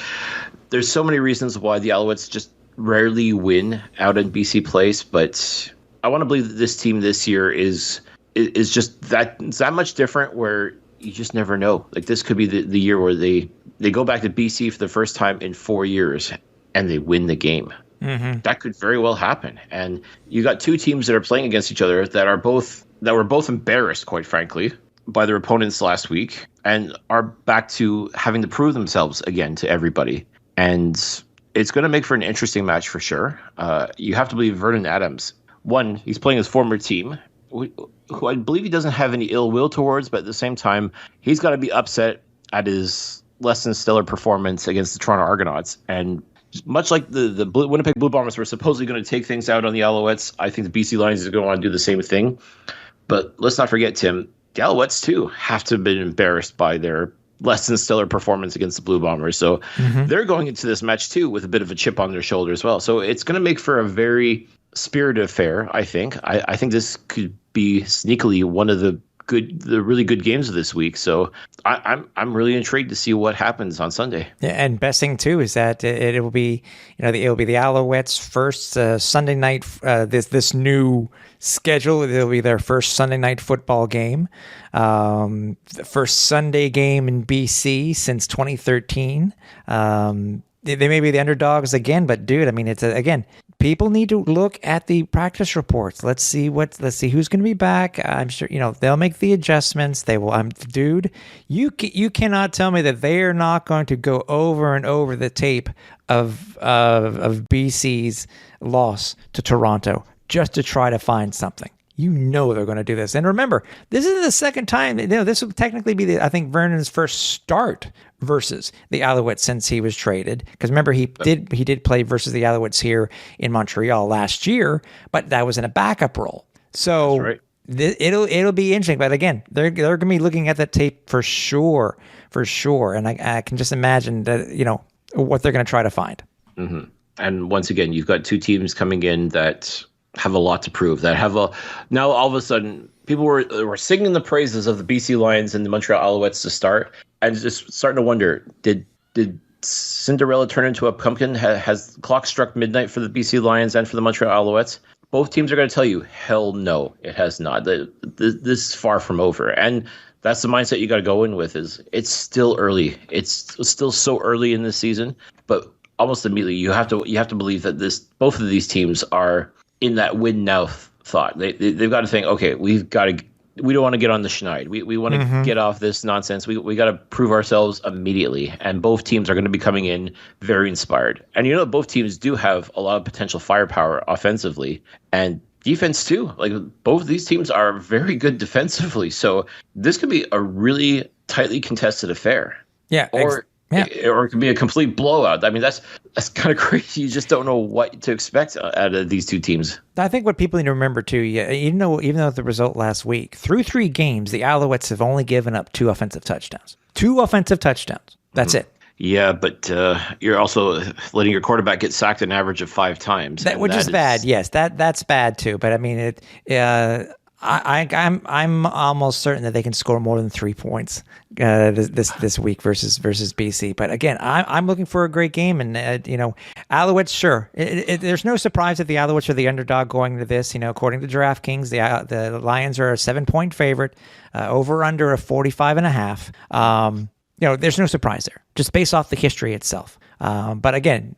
there's so many reasons why the Alouettes just rarely win out in BC Place. But I want to believe that this team this year is just that much different, where you just never know. Like, this could be the year where they go back to BC for the first time in 4 years and they win the game. Mm-hmm. That could very well happen. And you got two teams that are playing against each other that were both embarrassed, quite frankly, by their opponents last week, and are back to having to prove themselves again to everybody. And it's going to make for an interesting match for sure. You have to believe Vernon Adams. One, he's playing his former team, who I believe he doesn't have any ill will towards, but at the same time, he's got to be upset at his less than stellar performance against the Toronto Argonauts, and much like the Winnipeg Blue Bombers were supposedly going to take things out on the Alouettes, I think the BC Lions is going to want to do the same thing. But let's not forget, Tim, the Alouettes, too, have to have been embarrassed by their less than stellar performance against the Blue Bombers. So they're going into this match, too, with a bit of a chip on their shoulder as well. So it's going to make for a very spirited affair, I think. I think this could be sneakily one of the really good games of this week. So I'm really intrigued to see what happens on Sunday. Yeah, and best thing too is that it will be the Alouettes' first Sunday night. This new schedule. It'll be their first Sunday night football game, the first Sunday game in BC since 2013. They may be the underdogs again, but dude, I mean, again, people need to look at the practice reports. Let's see who's going to be back. I'm sure they'll make the adjustments. They will. Dude, you cannot tell me that they are not going to go over and over the tape of BC's loss to Toronto just to try to find something. They're going to do this. And remember, this is the second time. This will technically be, I think, Vernon's first start versus the Alouettes since he was traded. Because remember, he did play versus the Alouettes here in Montreal last year, but that was in a backup role. So right. It'll be interesting. But again, they're going to be looking at that tape for sure. And I can just imagine that what they're going to try to find. Mm-hmm. And once again, you've got two teams coming in that have a lot to prove, now all of a sudden people were singing the praises of the BC Lions and the Montreal Alouettes to start, and just starting to wonder, did Cinderella turn into a pumpkin? Has the clock struck midnight for the BC Lions and for the Montreal Alouettes? Both teams are going to tell you, hell no, it has not. This is far from over. And that's the mindset you got to go in with, is it's still early. It's still so early in this season, but almost immediately you have to believe that both of these teams are in that win now thought. They've got to think, okay, we don't want to get on the schneid. We want to get off this nonsense. We got to prove ourselves immediately. And both teams are going to be coming in very inspired. And both teams do have a lot of potential firepower offensively and defense too. Like, both of these teams are very good defensively. So this could be a really tightly contested affair. Yeah. Or it could be a complete blowout. I mean, that's kind of crazy. You just don't know what to expect out of these two teams. I think what people need to remember too, even though the result last week, through 3 games, the Alouettes have only given up 2 offensive touchdowns. 2 offensive touchdowns. That's it. Yeah, but you're also letting your quarterback get sacked an average of 5 times, which is bad. Yes, that's bad too. But I mean, I'm almost certain that they can score more than 3 points this week versus BC. But again, I'm looking for a great game, and Alouettes, sure. There's no surprise that the Alouettes are the underdog going into this. According to DraftKings, the Lions are a 7-point favorite, over under a 45.5. There's no surprise there, just based off the history itself. But again,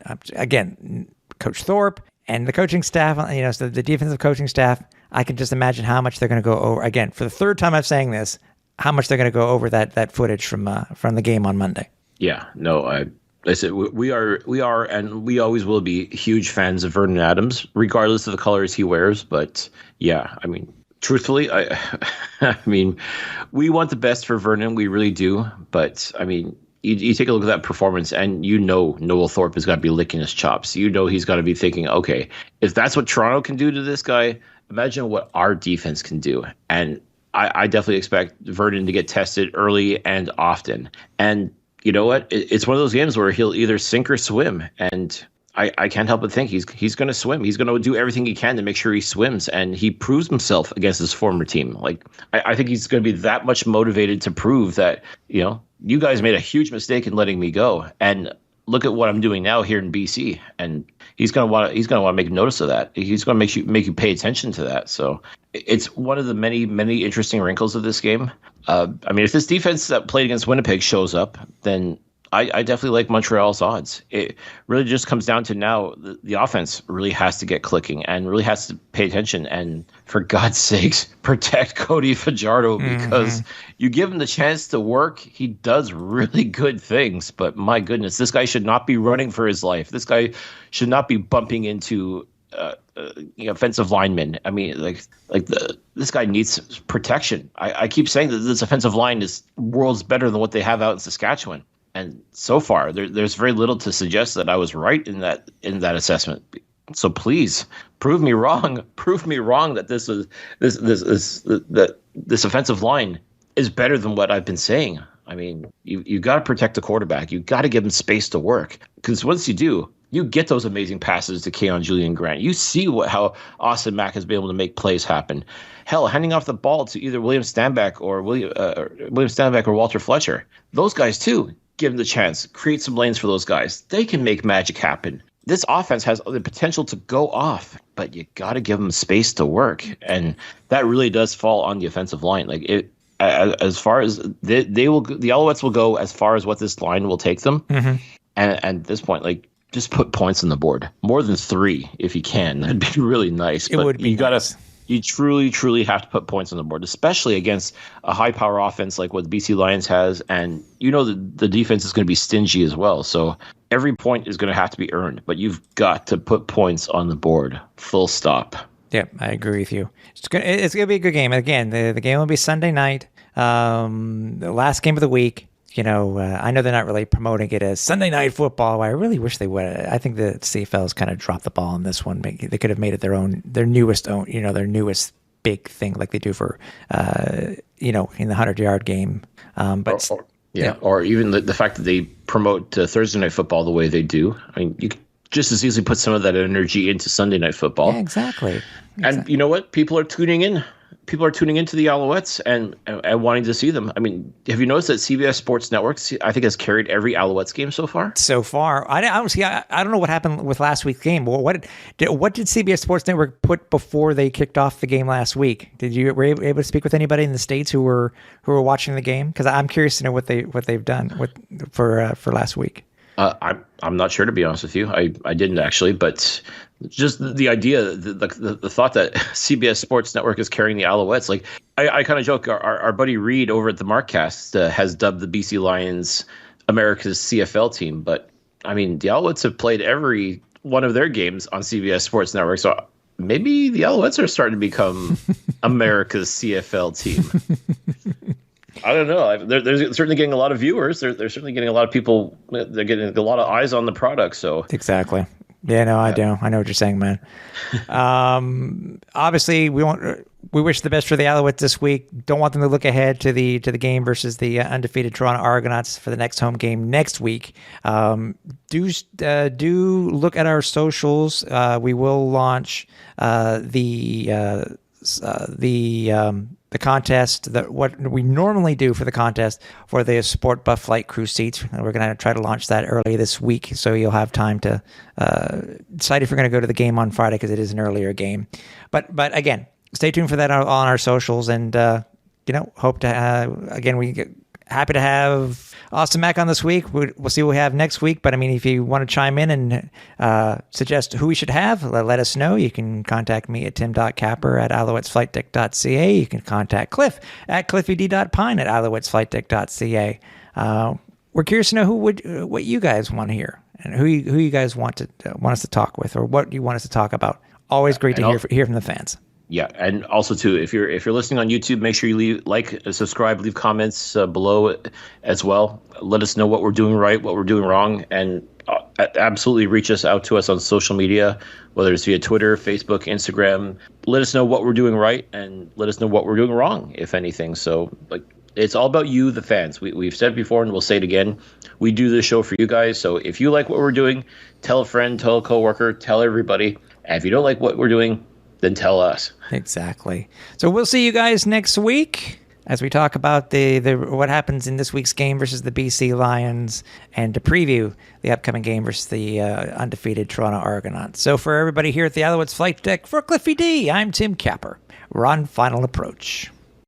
Coach Thorpe and the coaching staff, so the defensive coaching staff, I can just imagine how much they're going to go over. Again, for the 3rd time I'm saying this, how much they're going to go over that footage from the game on Monday. Yeah, no, I said we are, and we always will be huge fans of Vernon Adams, regardless of the colors he wears. But yeah, I mean, truthfully, I mean, we want the best for Vernon, we really do. But I mean, you take a look at that performance, and Noel Thorpe has got to be licking his chops. He's got to be thinking, okay, if that's what Toronto can do to this guy, imagine what our defense can do. And I definitely expect Vernon to get tested early and often. And you know what? It's one of those games where he'll either sink or swim. And I can't help but think he's going to swim. He's going to do everything he can to make sure he swims. And he proves himself against his former team. Like, I think he's going to be that much motivated to prove that, you guys made a huge mistake in letting me go. And look at what I'm doing now here in BC. And he's going to want to make notice of that. He's going to make you pay attention to that. So it's one of the many, many interesting wrinkles of this game. I mean, if this defense that played against Winnipeg shows up, then I definitely like Montreal's odds. It really just comes down to now the offense really has to get clicking and really has to pay attention. And for God's sakes, protect Cody Fajardo, because you give him the chance to work. He does really good things. But my goodness, this guy should not be running for his life. This guy should not be bumping into offensive linemen. I mean, this guy needs protection. I keep saying that this offensive line is worlds better than what they have out in Saskatchewan. And so far, there's very little to suggest that I was right in that assessment. So please prove me wrong. Prove me wrong that this offensive line is better than what I've been saying. I mean, you got to protect the quarterback. You got to give him space to work, because once you do, you get those amazing passes to Keon Julian Grant. You see how Austin Mack has been able to make plays happen. Hell, handing off the ball to either William Stanback or Walter Fletcher. Those guys too. Give them the chance. Create some lanes for those guys. They can make magic happen. This offense has the potential to go off, but you got to give them space to work, and that really does fall on the offensive line. Like it, as far as the Alouettes will go as far as what this line will take them. Mm-hmm. And at this point, like, just put points on the board, more than 3 if you can. That'd be really nice. It would be nice. You truly have to put points on the board, especially against a high-power offense like what the BC Lions has. And you know the defense is going to be stingy as well. So every point is going to have to be earned. But you've got to put points on the board, full stop. Yeah, I agree with you. It's gonna be a good game. Again, the game will be Sunday night, the last game of the week. You know, I know they're not really promoting it as Sunday Night Football. I really wish they would. I think the CFL's kind of dropped the ball on this one. They could have made it their newest big thing, like they do for, in the 100-yard game. Or even the fact that they promote Thursday Night Football the way they do. I mean, you could just as easily put some of that energy into Sunday Night Football. Yeah, exactly. And you know what? People are tuning in. People are tuning into the Alouettes and wanting to see them. I mean, have you noticed that CBS Sports Network, I think, has carried every Alouettes game so far? So far, I don't know what happened with last week's game. What did CBS Sports Network put before they kicked off the game last week? Were you able to speak with anybody in the States who were watching the game? Because I'm curious to know what they've done for last week. I'm not sure, to be honest with you. I didn't actually, but just the idea, the thought that CBS Sports Network is carrying the Alouettes. Like I kind of joke, our buddy Reed over at the Markcast has dubbed the BC Lions America's CFL team, but I mean the Alouettes have played every one of their games on CBS Sports Network, so maybe the Alouettes are starting to become America's CFL team. I don't know. They're certainly getting a lot of viewers. They're certainly getting a lot of people. They're getting a lot of eyes on the product. So exactly. Yeah, no, I do. I know what you're saying, man. Obviously, we wish the best for the Alouettes this week. Don't want them to look ahead to the game versus the undefeated Toronto Argonauts for the next home game next week. Do look at our socials. We will launch the contest, what we normally do for the contest for the SportBuff flight crew seats. We're going to try to launch that early this week, so you'll have time to decide if you're going to go to the game on Friday, because it is an earlier game. But again, stay tuned for that on our socials, and hope to happy to have Austin Mack on this week. We'll see what we have next week. But I mean, if you want to chime in and suggest who we should have, let us know. You can contact me at tim.capper@alouettesflightdeck.ca. You can contact Cliff at cliffyd.pine at alouettesflightdeck.ca. We're curious to know what you guys want to hear, and who you guys want us to talk with, or what you want us to talk about. Always great to hear from the fans. Yeah, and also too, if you're listening on YouTube, make sure you subscribe, leave comments below as well. Let us know what we're doing right, what we're doing wrong, and absolutely reach out to us on social media, whether it's via Twitter, Facebook, Instagram. Let us know what we're doing right, and let us know what we're doing wrong, if anything. So, it's all about you, the fans. We've said it before, and we'll say it again. We do this show for you guys. So if you like what we're doing, tell a friend, tell a coworker, tell everybody. And if you don't like what we're doing, then tell us. Exactly. So we'll see you guys next week as we talk about the what happens in this week's game versus the BC Lions, and to preview the upcoming game versus the undefeated Toronto Argonauts. So for everybody here at the Alouettes Flight Deck, for Cliffy D, I'm Tim Capper. We're on Final Approach.